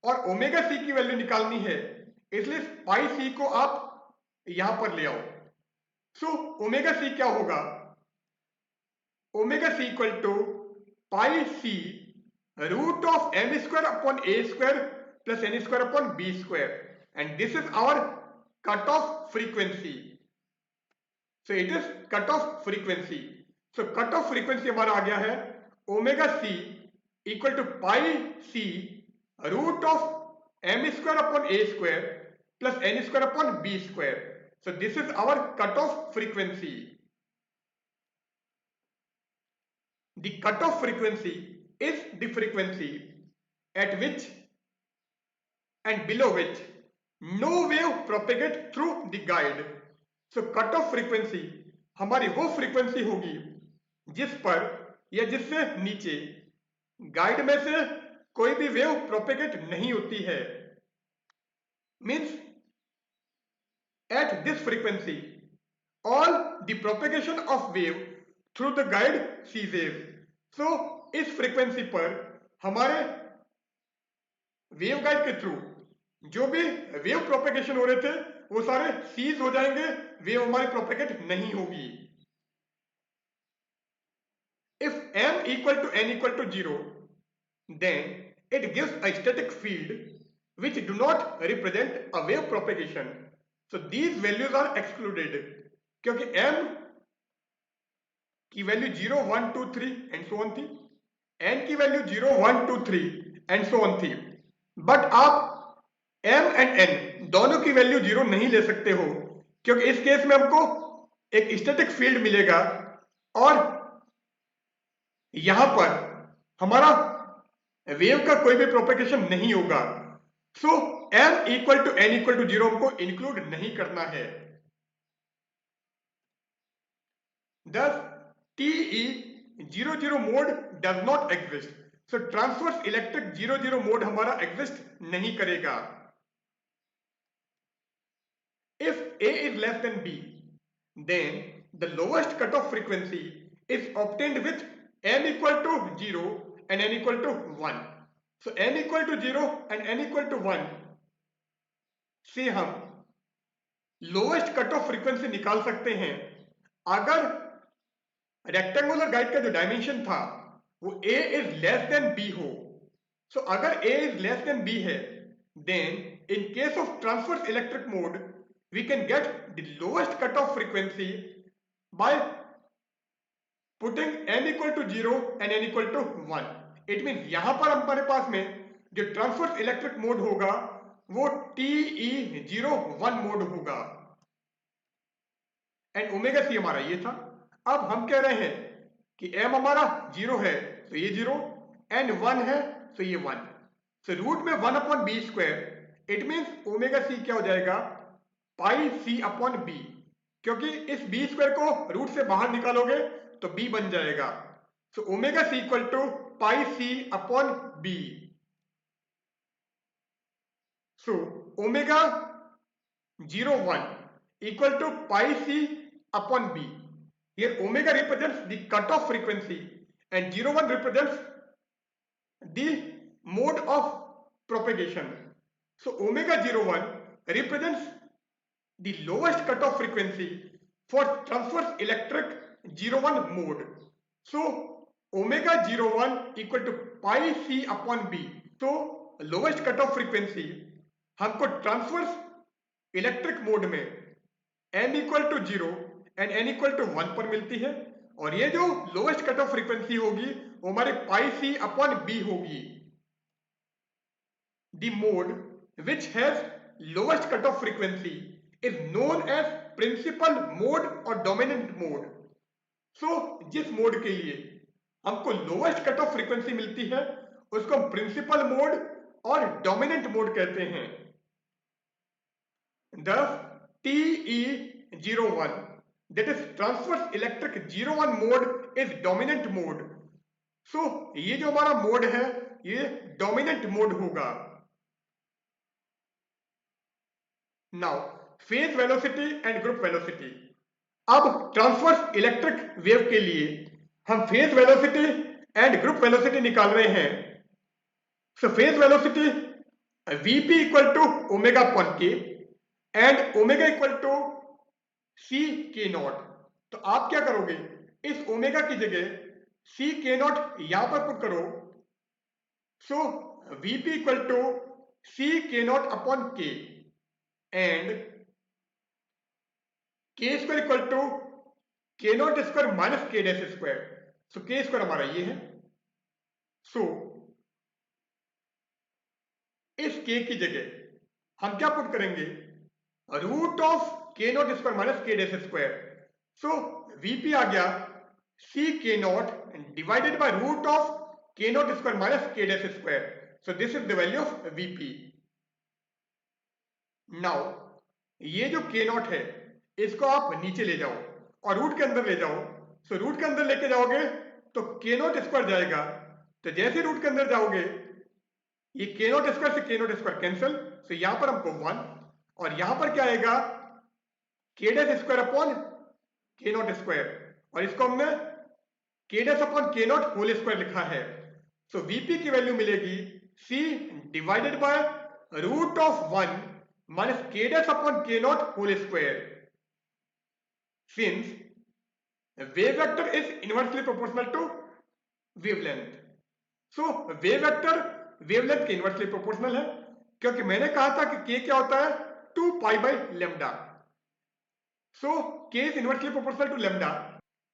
और ओमेगा सी की वैल्यू निकालनी है, इसलिए पाई सी को आप यहां पर ले आओ। सो ओमेगा सी क्या होगा, omega C equal to pi C root of m square upon a square plus n square upon b square, and this is our cutoff frequency. So it is cutoff frequency. So cutoff frequency हमारा आ गया है omega c equal to pi c root of m square upon a square plus n square upon b square. So this is our cutoff frequency. The cutoff frequency is the frequency at which and below which no wave propagate through the guide. So cutoff frequency हमारी वो frequency होगी जिस पर या जिससे नीचे guide में से कोई भी वेव प्रोपेगेट नहीं होती है। Means at this frequency all the propagation of wave through the guide ceases. So इस फ्रीक्वेंसी पर हमारे वेव गाइड के थ्रू जो भी वेव प्रोपेगेशन हो रहे थे वो सारे सीज हो जाएंगे, वेव हमारी प्रोपेगेट नहीं होगी। If m equal to n equal to 0 then it gives a static field which do not represent a wave propagation. So these values are excluded क्योंकि m की वैल्यू 0 1 2 3 एंड सो ऑन थी, n की value 0 1 2 3 and so on थी, but आप m and n दोनों की value 0 नहीं ले सकते हो क्योंकि इस केस में हमको एक स्टैटिक फील्ड मिलेगा और यहां पर हमारा वेव का कोई भी प्रोपेगेशन नहीं होगा। So m equal to n equal to 0 हमको इंक्लूड नहीं करना है। Thus TE00 mode does not exist. So transverse electric 00 mode हमारा exist नहीं करेगा। If A is less than B, then the lowest cutoff frequency is obtained with m equal to 0 and n equal to 1. So m equal to 0 and n equal to 1 से हम lowest cutoff frequency निकाल सकते हैं अगर rectangular guide का जो dimension था वो a is less than b हो। सो अगर a is less than b है then in case of transverse electric mode we can get the lowest cutoff frequency by putting m equal to 0 and n equal to 1. It means यहां पर हमारे पास में जो transverse electric mode होगा वो TE01 mode होगा एंड ओमेगा सी हमारा ये था। अब हम कह रहे हैं कि m हमारा 0 है तो ये 0, n 1 है तो ये 1। सो रूट में 1 upon B square, it means omega C क्या हो जाएगा पाई सी अपॉन बी, क्योंकि इस बी स्क्वायर को रूट से बाहर निकालोगे तो b बन जाएगा। So omega C equal to pi C upon B. So omega 01 equal to pi C upon b. Here omega represents the cutoff frequency and 01 represents the mode of propagation. So omega 01 represents the lowest cutoff frequency for transverse electric 01 mode. So omega 01 equal to pi c upon b. तो lowest cut off frequency हमको transverse electric mode में m equal to 0 and n equal to 1 पर मिलती है, और ये जो lowest cut off frequency होगी वो हमारे पाई सी अपॉन बी होगी. The mode which has lowest cut off frequency is known as principal mode और डोमिनेंट मोड. सो जिस मोड के लिए हमको लोवेस्ट कट ऑफ फ्रीक्वेंसी मिलती है उसको हम प्रिंसिपल मोड और डोमिनेंट मोड कहते हैं. Thus TE01, that is transverse electric 01 mode, is dominant mode. So ये जो हमारा मोड है ये डोमिनेंट मोड होगा. Now phase velocity and group velocity. अब ट्रांसवर्स इलेक्ट्रिक वेव के लिए हम phase velocity and group velocity निकाल रहे हैं. So phase velocity Vp equal to omega upon K and omega equal to C K nought. तो आप क्या करोगे, इस ओमेगा की जगह सी के नॉट यहां पर पुट करो. सो Vp equal to C K not upon K and के square equal to K nought square minus K dash square. So K square हमारा ये है. सो इस के की जगह हम क्या पुट करेंगे, root of K nought square minus K dash square. So VP आ गया C K nought divided by root of K nought square minus K dash square. So this is the value of VP. Now ये जो के not है इसको आप नीचे ले जाओ और रूट के अंदर ले जाओ. सो रूट के अंदर लेके जाओगे तो के नॉट स्क्वायर जाएगा. तो जैसे रूट के अंदर जाओगे ये के नॉट स्क्वायर से के नॉट स्क्वायर कैंसिल. सो यहां पर हमको 1 और यहां पर क्या आएगा K dash square upon K nought square, और इसको हमने K dash upon K nought whole square लिखा है. सो वीपी की वैल्यू मिलेगी C divided by root of 1 minus K dash upon K nought whole square. Since wave vector is inversely proportional to wavelength. So wave vector wavelength के inversely proportional है, क्योंकि मैंने कहा था कि के क्या होता है 2 pi by lambda. So K is inversely proportional to lambda.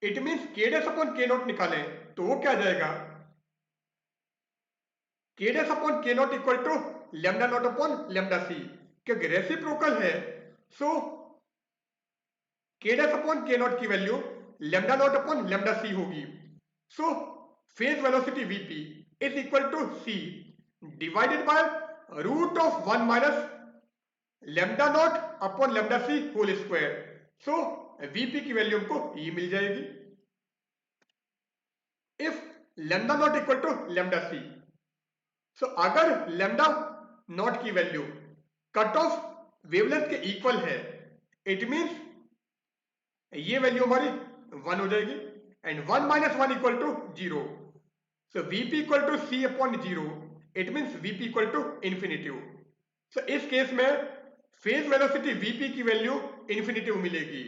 It means K dash upon K nought निकालें तो वो क्या जाएगा K dash upon K nought equal to lambda nought upon lambda C, क्योंकि रेसिप्रोकल है. So K dash upon K nought की value lambda nought upon lambda C होगी. So phase velocity VP is equal to C divided by root of 1 minus lambda nought upon lambda C whole square. So VP की value हमको ये मिल जाएगी. If lambda nought equal to lambda C, so अगर lambda nought की value cut off wavelength के equal है it means ये वैल्यू हमारी 1 हो जाएगी and 1 minus 1 equal to 0. So VP equal to C upon 0, it means VP equal to infinitive. So इस case में फेज वेलोसिटी वीपी की वैल्यू इन्फिनिटिव मिलेगी.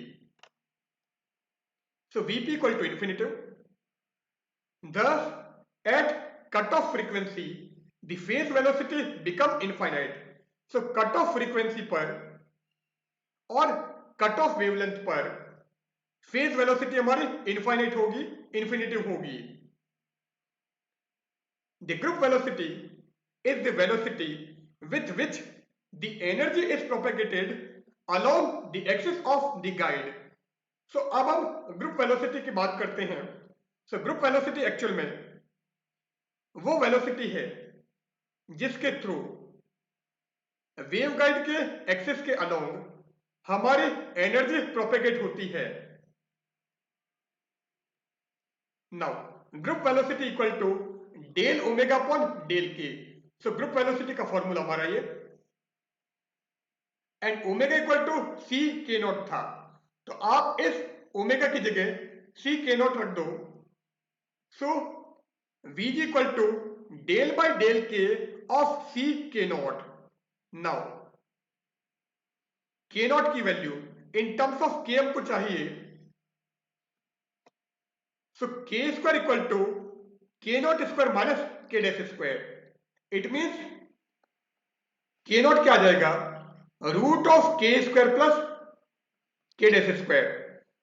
So VP equal to infinitive. Thus at cutoff frequency the phase velocity become infinite. So cutoff frequency पर और cutoff wavelength पर phase velocity हमारी infinite होगी, infinitive होगी. The group velocity is the velocity with which the energy is propagated along the axis of the guide. So अब हम group velocity की बात करते हैं. So group velocity एक्चुअल में वो वेलोसिटी है जिसके थ्रू वेव गाइड के एक्सिस के अलोंग हमारी एनर्जी प्रोपेगेट होती है. Now group velocity equal to del omega upon del K. So group velocity का फॉर्मूला हमारा ये and omega equal to C K nought था. तो आप इस ओमेगा की जगह सी के नॉट रख दो। So V is equal to del by del K of C K nought. Now K nought की value in terms of K हमको चाहिए। So K square equal to K nought square minus K dash square. It means K nought क्या आ जाएगा, root of K square plus K dash square.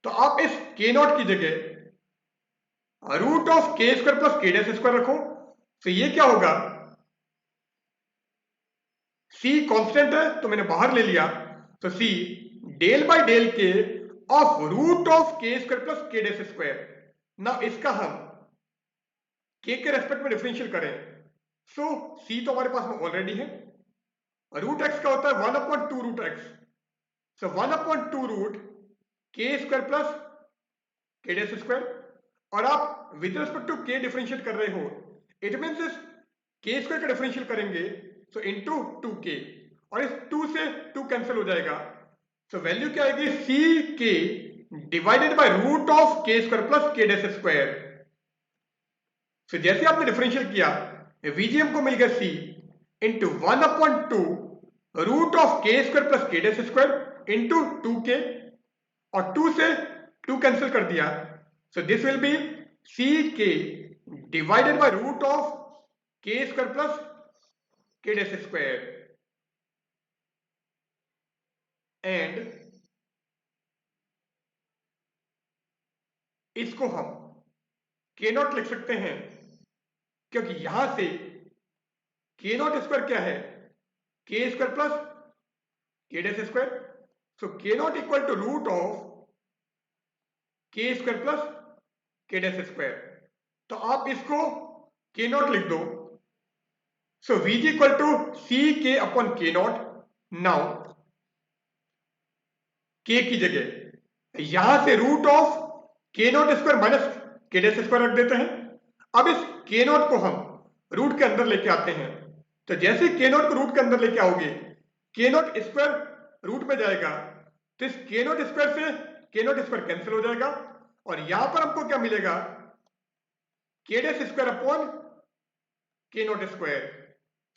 तो आप इस K nought की जगह root of K square plus K dash square रखो। तो ये क्या होगा, सी कांस्टेंट है तो मैंने बाहर ले लिया, तो सी del by del K of root of K square plus K dash square. ना इसका हम के रेस्पेक्ट में डिफरेंशियल करें। सो सी तो हमारे पास में ऑलरेडी है। रूट एक्स का होता है 1/2 रूट एक्स। सो 1/2 रूट के square plus K dash square. और आप विद रिस्पेक्ट टू के डिफरेंशिएट कर रहे हो, इट मीन्स इस के स्क्वायर का डिफरेंशियल करेंगे सो इनटू 2k, और इस 2 से 2 कैंसिल हो जाएगा। सो वैल्यू क्या आएगी, C K divided by root of K square plus K dash square. So जैसे आपने डिफरेंशियल किया, वीजीएम को मिल गया C into 1/2 root of K square plus K dash square into 2k, और 2 से 2 कैंसिल कर दिया। So this will be C K divided by root of K square plus K dash square. And इसको हम के नॉट लिख सकते हैं, क्योंकि यहां से के नॉट स्क्वायर क्या है, K square plus K dash square. So K nought equal to root of K square plus K dash square. तो आप इसको के नॉट लिख दो। So V is equal to C K upon K nought. Now के की जगह यहां से root of K nought square minus K dash square रख देते हैं। अब इस के नॉट को हम रूट के अंदर लेके आते हैं। तो जैसे के नॉट को रूट के अंदर लेके आओगे, के नॉट स्क्वायर रूट में जाएगा, तो इस के नॉट स्क्वायर से के नॉट स्क्वायर कैंसिल हो जाएगा, और यहां पर हमको क्या मिलेगा, K dash square upon K nought square.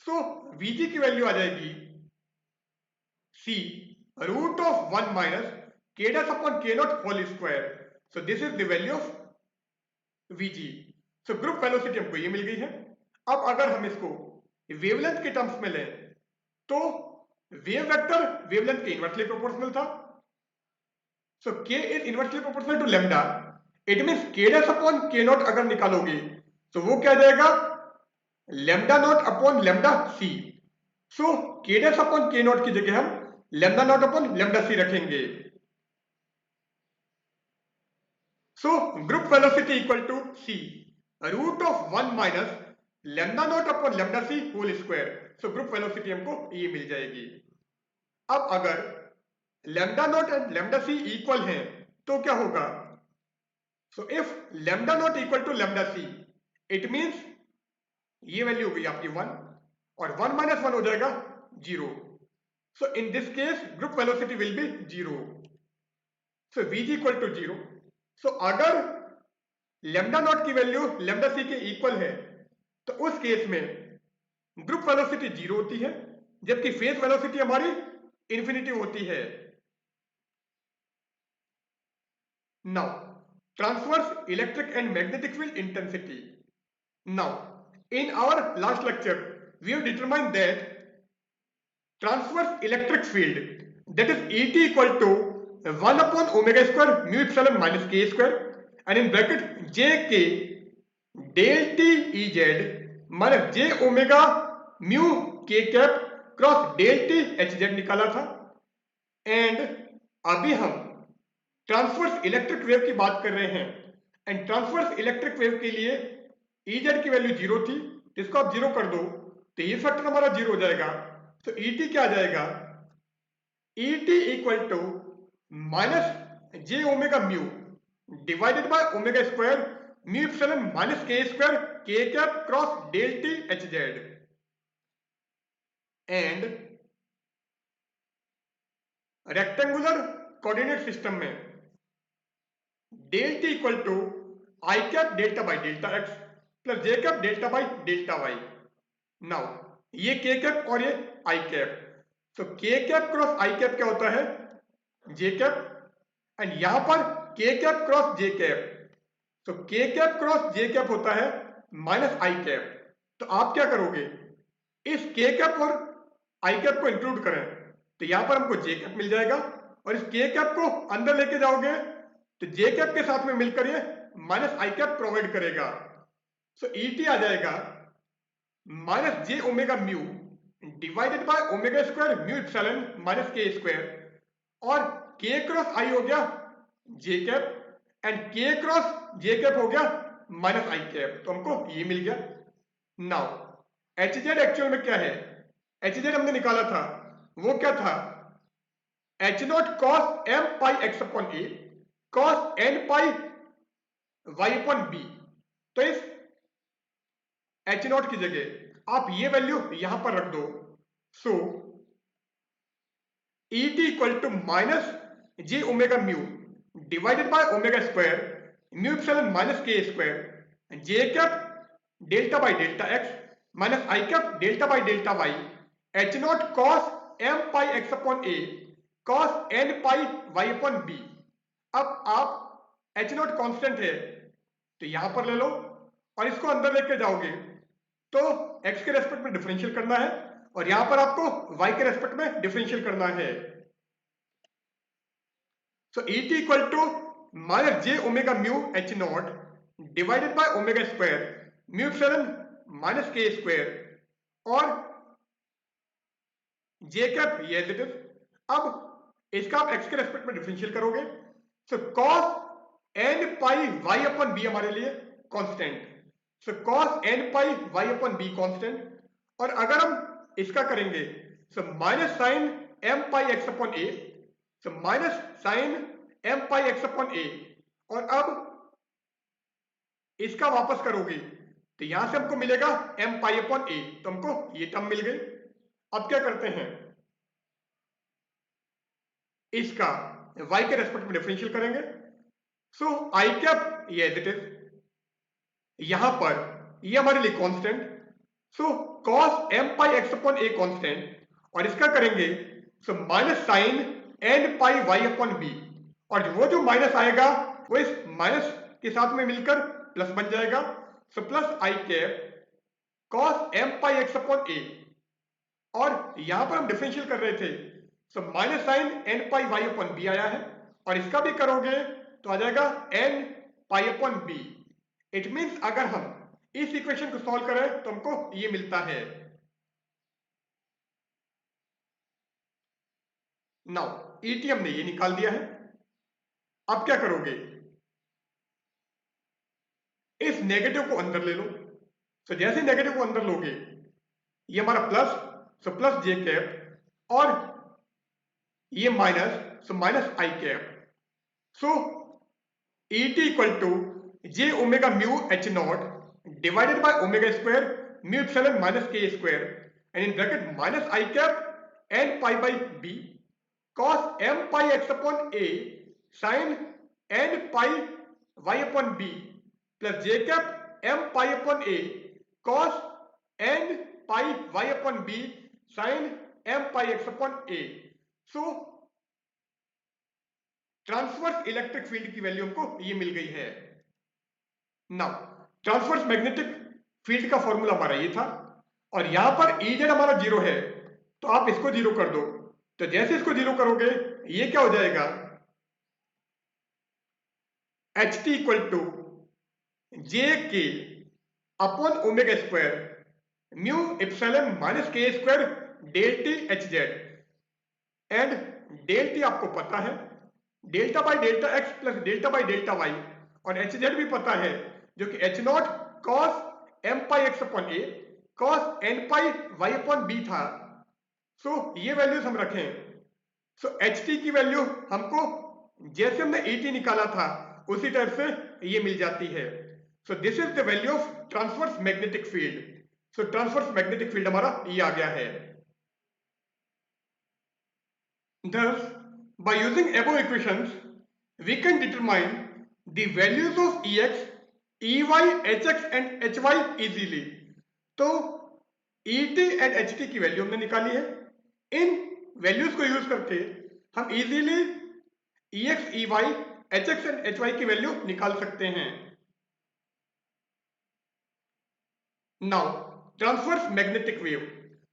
So VG की वैल्यू आ जाएगी C root of 1 minus K dash upon K nought whole square. So this is the value of VG. So group velocity हमको ये मिल गई है। अब अगर हम इसको वेवलेंथ के टर्म्स में लें, तो वेव वेक्टर वेवलेंथ के इनवर्सली प्रोपोर्शनल था। So K is inversely proportional to lambda. It means K dash upon K nought अगर निकालोगे तो वो क्या जाएगा, lambda nought upon lambda C. So K dash upon K nought की जगह हम lambda nought upon lambda C रखेंगे। So group velocity equal to C root of 1 minus lambda nought upon lambda C whole square. So group velocity हमको ये मिल जाएगी। अब अगर lambda nought and lambda C equal हैं तो क्या होगा, so if lambda nought equal to lambda C, it means ये वैल्यू हो गई आपकी 1, और 1 माइनस 1 हो जाएगा 0। So in this case group velocity will be 0। So V equal to 0। सो अगर लैम्डा नॉट की वैल्यू लैम्डा सी के इक्वल है, तो उस केस में ग्रुप वेलोसिटी 0 होती है, जबकि फेज वेलोसिटी हमारी इंफिनिटी होती है। Now transverse electric and magnetic field intensity. Now in our last lecture we have determined that transverse electric field, that is Et equal to 1 upon omega square mu epsilon minus k square, and in bracket jk del t Ez minus j omega mu k cap cross del t hz निकाला था। And अभी हम transverse electric wave की बात कर रहे हैं, and transverse electric wave के लिए Ez की वैल्यू 0 थी, इसको आप 0 कर दो तो ये फैक्टर हमारा 0 हो जाएगा। तो Et क्या आ जाएगा, Et equal to minus J omega mu divided by omega square mu epsilon minus K square K cap cross del T H Z. And rectangular coordinate system में del T equal to I cap delta by delta X plus J cap delta by delta Y. Now ये K cap और ये आई cap, तो के cap cross आई cap क्या होता है, जे cap, and यहां पर के कैप क्रॉस जे कैप, तो के कैप क्रॉस जे कैप होता है माइनस आई कैप। तो आप क्या करोगे, इस के कैप और आई कैप को इंक्लूड करें तो यहां पर हमको जे कैप मिल जाएगा, और इस के कैप को अंदर लेके जाओगे तो जे कैप के साथ में मिलकर ये माइनस आई कैप प्रोवाइड करेगा। सो ई टी आ जाएगा minus J omega mu divided by omega square mu epsilon minus K square, और के क्रॉस आई हो गया जे कैप एंड के क्रॉस जे कैप हो गया माइनस आई कैप, तो हमको ये मिल गया। नाउ एच जेड एक्चुअल में क्या है, एच जेड हमने निकाला था वो क्या था, H not cos M pi X upon A cos N pi Y upon B. तो इस एच नॉट की जगह आप ये वैल्यू यहां पर रख दो, so E T equal to minus J omega mu divided by omega square mu epsilon minus K square J cap delta by delta X minus I cap delta by delta Y H not cos M pi X upon A cos N pi Y upon B. अब आप H not constant है तो यहां पर ले लो और इसको अंदर लेके जाओगे तो x के रेस्पेक्ट में डिफरेंशियल करना है और यहां पर आपको y के रेस्पेक्ट में डिफरेंशियल करना है। So E T equal to minus J omega mu H nought divided by omega square mu epsilon minus K square और जे कैप ये एज इट इज। अब इसका आप x के रेस्पेक्ट में डिफरेंशियल करोगे, so cos N pi Y upon B हमारे लिए constant, so cos N pi Y upon B constant, और अगर हम इसका करेंगे so minus sine M pi X upon ए, सो minus sine M pi X upon ए, और अब इसका वापस करोगे तो यहां से हमको मिलेगा एम पाई अपॉन ए, तो हमको ये टर्म मिल गई। अब क्या करते हैं, इसका y के रेस्पेक्ट में डिफरेंशियल करेंगे, सो आई कैप ये एज इट इज, यहां पर ये हमारे लिए constant, so cos m pi x upon a constant, और इसका करेंगे सो माइनस साइन एन पाई y अपॉन b, और वो जो माइनस आएगा वो इस माइनस के साथ में मिलकर प्लस बन जाएगा, so plus I cap cos m pi x upon a, और यहां पर हम डिफरेंशियल कर रहे थे so minus sine N pi Y upon B आया है, और इसका भी करोगे तो आ जाएगा N pi upon B. It means अगर हम इस इक्वेशन को सॉल्व करें तो हमको ये मिलता है। नाउ ई टी हमने ये निकाल दिया है, अब क्या करोगे, इस नेगेटिव को अंदर ले लो, तो जैसे नेगेटिव को अंदर लोगे ये हमारा plus, so plus J cap, और ये minus, so minus I cap, so E T equal to J omega mu H nought divided by omega square mu epsilon minus K square, and in bracket minus I cap N pi by B cos m pi x upon a sin n pi y upon b plus J cap m pi upon a cos n pi y upon b sin m pi x upon a। So transverse electric field की value हमको ये मिल गई है। Now transverse magnetic field का formula हमारा ये था, और यहां पर ई जेड हमारा जीरो है तो आप इसको जीरो कर दो, तो जैसे इसको जीरो करोगे ये क्या हो जाएगा, H T equal to J K upon omega square mu epsilon minus K square del T H Z, and del T आपको पता है delta by delta X plus delta by delta Y, और H Z भी पता है जो कि H not cos M pi X upon A cos N pi Y upon B था। सो ये वैल्यूज हम रखें, सो एच टी की वैल्यू हमको जैसे हमने ई टी निकाला था उसी टाइप से ये मिल जाती है। सो this is the value of transverse magnetic field. So transverse magnetic field हमारा ये आ गया है। Thus, by using above equations, we can determine the values of Ex, Ey, Hx and Hy easily। तो Et and Ht की value हमने निकाली है। इन values को यूज करके हम easily Ex, Ey, Hx and Hy की वैल्यू निकाल सकते हैं। नाउ ट्रांसवर्स मैग्नेटिक वेव,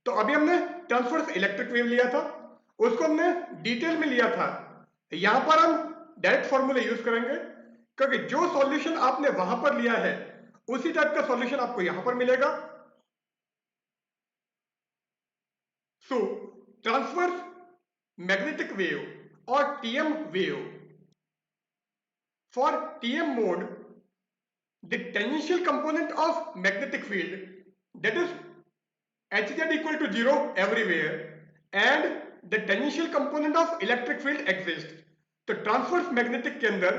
तो अभी हमने ट्रांसवर्स इलेक्ट्रिक वेव लिया था, उसको हमने डिटेल में लिया था। यहां पर हम डायरेक्ट फॉर्मूला यूज करेंगे, क्योंकि जो सॉल्यूशन आपने वहां पर लिया है उसी टाइप का सॉल्यूशन आपको यहां पर मिलेगा। सो ट्रांसवर्स मैग्नेटिक वेव और TM wave, for TM mode the tangential component of magnetic field, that is Hz equal to 0 everywhere, and the tangential component of electric field exists। तो ट्रांसवर्स मैग्नेटिक के अंदर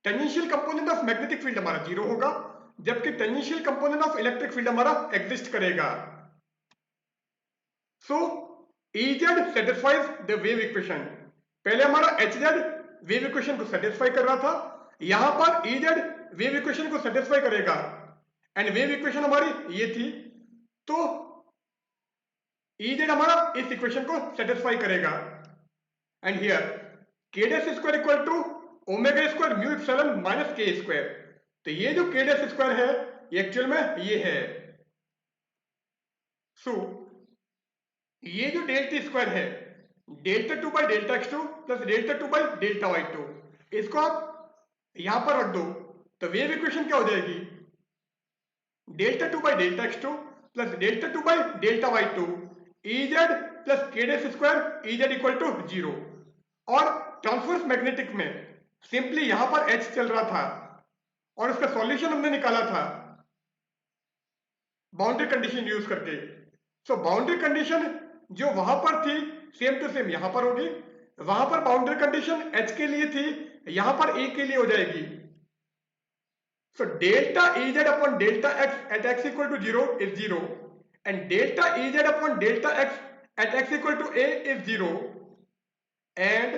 tangential component of magnetic field हमारा 0 होगा, जबकि tangential component of electric field हमारा exist करेगा। सो Ez satisfies the wave equation. पहले हमारा Hz वेव इक्वेशन को सेटिस्फाई कर रहा था, यहां पर Ez वेव इक्वेशन को सेटिस्फाई करेगा, एंड वेव इक्वेशन हमारी ये थी, तो Ez हमारा इस इक्वेशन को सेटिस्फाई करेगा। And here k dash square equal to omega square mu epsilon minus k square. तो ये जो k डैश स्क्वायर है ये एक्चुअल में ये है। सो ये जो डेल्टा स्क्वायर है, delta 2 by delta x2 plus delta 2 by delta y2, इसको आप यहां पर रख दो, तो वेव इक्वेशन क्या हो जाएगी, delta 2 by delta x2 plus delta 2 by delta y2 Ez plus k dash square Ez equal to 0। और ट्रांसवर्स मैग्नेटिक में सिंपली यहां पर H चल रहा था और उसका सॉल्यूशन हमने निकाला था बाउंड्री कंडीशन यूज करके। सो बाउंड्री कंडीशन जो वहां पर थी सेम टू सेम यहां पर होगी, वहां पर बाउंड्री कंडीशन H के लिए थी, यहां पर A के लिए हो जाएगी। So delta Ez upon delta x at x equal to 0 is 0, and delta Ez upon delta x at x equal to A is 0, and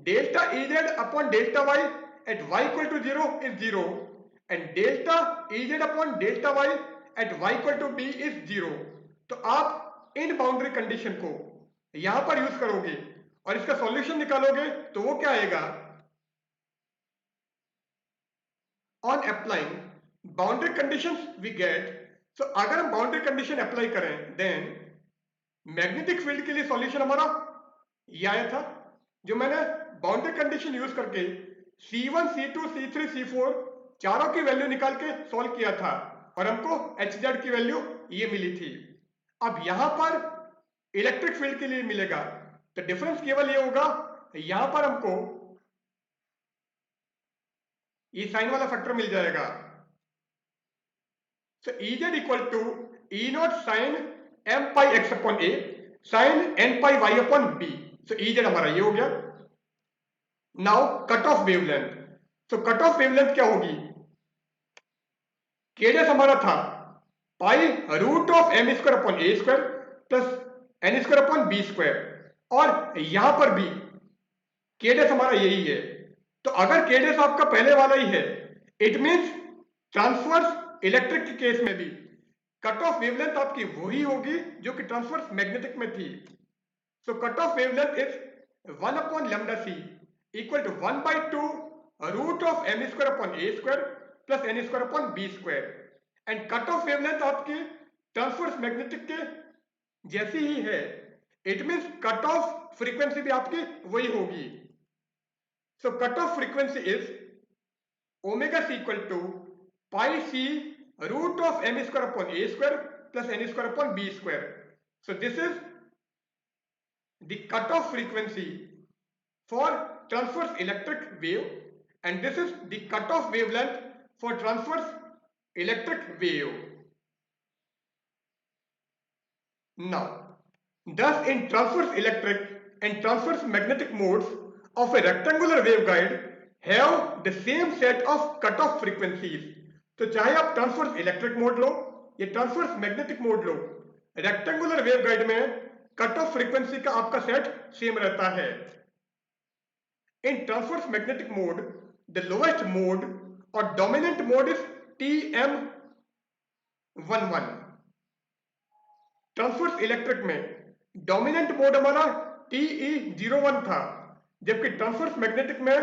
delta Ez upon delta y at y equal to 0 is 0, and delta Ez upon delta y at y equal to b is 0। तो आप इन boundary condition को यहां पर use करोगे और इसका solution निकालोगे, तो वो क्या आएगा, on applying boundary conditions we get. So अगर हम बाउंड्री कंडीशन अप्लाई करें देन मैग्नेटिक फील्ड के लिए सॉल्यूशन हमारा ये आया था, जो मैंने बाउंड्री कंडीशन यूज करके C1, C2, C3, C4 चारों की वैल्यू निकाल के सॉल्व किया था और हमको Hz की वैल्यू ये मिली थी। अब यहां पर इलेक्ट्रिक फील्ड के लिए मिलेगा, तो डिफरेंस केवल ये होगा, यहां पर हमको ये साइन वाला फैक्टर मिल जाएगा। So Ez equal to E naught sine m pi x upon a sine n pi y upon b। So Ez हमारा ये हो गया। Now cut off wavelength, so cut off wavelength क्या होगी, k डैश हमारा था pi root of m square upon a square plus n square upon b square, और यहां पर भी k डैश हमारा यही है। तो अगर k डैश आपका पहले वाला ही है, इट मींस ट्रांसवर्स इलेक्ट्रिक के केस में भी कट ऑफ वेवलेंथ आपकी वही होगी जो कि ट्रांसवर्स मैग्नेटिक में थी। So cut off wavelength is 1 upon lambda c equal to 1 by 2 root of m square upon a square plus n square upon b square, and cut off wavelength आपकी transverse magnetic के जैसी ही है, it means cut off frequency भी आपकी वही होगी। So cut off frequency is omega c equal to pi c root of m square upon a square plus n square upon b square. So this is the cutoff frequency for transverse electric wave, and this is the cutoff wavelength for transverse electric wave. Now, thus in transverse electric and transverse magnetic modes of a rectangular waveguide have the same set of cutoff frequencies। तो चाहे आप transverse electric mode लो या transverse magnetic mode लो, rectangular waveguide में cut off frequency का आपका set same रहता है। in transverse magnetic mode the lowest mode or dominant mode is TM11। Transverse electric में डोमिनेंट मोड हमारा TE01 था, जबकि ट्रांसवर्स मैग्नेटिक में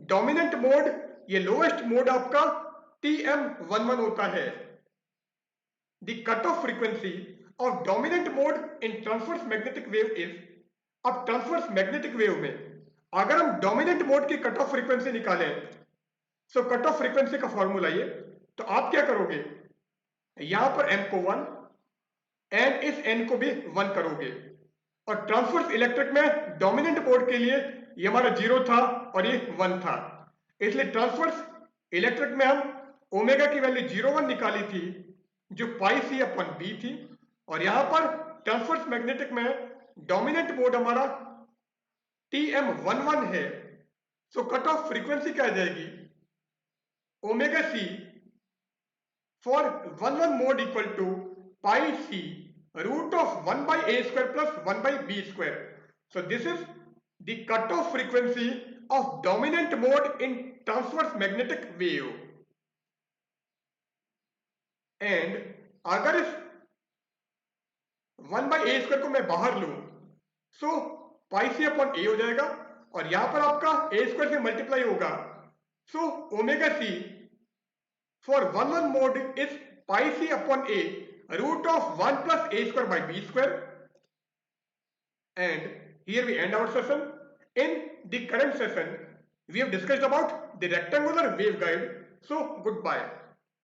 डोमिनेंट मोड ये लोएस्ट मोड आपका TM11 होता है। The cut off frequency of dominant mode in transverse magnetic wave is, अब ट्रांसवर्स मैग्नेटिक वेव में अगर हम डोमिनेंट मोड की कट ऑफ फ्रीक्वेंसी निकालें, सो कट ऑफ फ्रीक्वेंसी का फॉर्मूला ये, तो आप क्या करोगे, यहां पर m को 1 एंड इस n को भी 1 करोगे, और ट्रांसवर्स इलेक्ट्रिक में डोमिनेंट मोड के लिए ये हमारा 0 था और ये 1 था, इसलिए ट्रांसवर्स इलेक्ट्रिक में हम ओमेगा की वैल्यू 0.1 निकाली थी जो पाई सी अपॉन बी थी, और यहां पर ट्रांसवर्स मैग्नेटिक में डोमिनेंट मोड हमारा TM11 है, सो कट ऑफ फ्रीक्वेंसी क्या आ जाएगी, omega C for 1 mode equal to pi C root of 1 by a square plus 1 by b square. So this is the cutoff frequency of dominant mode in transverse magnetic wave. And अगर इस 1 by a square को मैं बाहर लूं, so pi C upon a हो जाएगा, और यहां पर आपका a square से मल्टीप्लाई होगा, so omega C for 1 mode is pi c upon a root of 1 plus a square by b square. And here we end our session. In the current session we have discussed about the rectangular waveguide. So goodbye.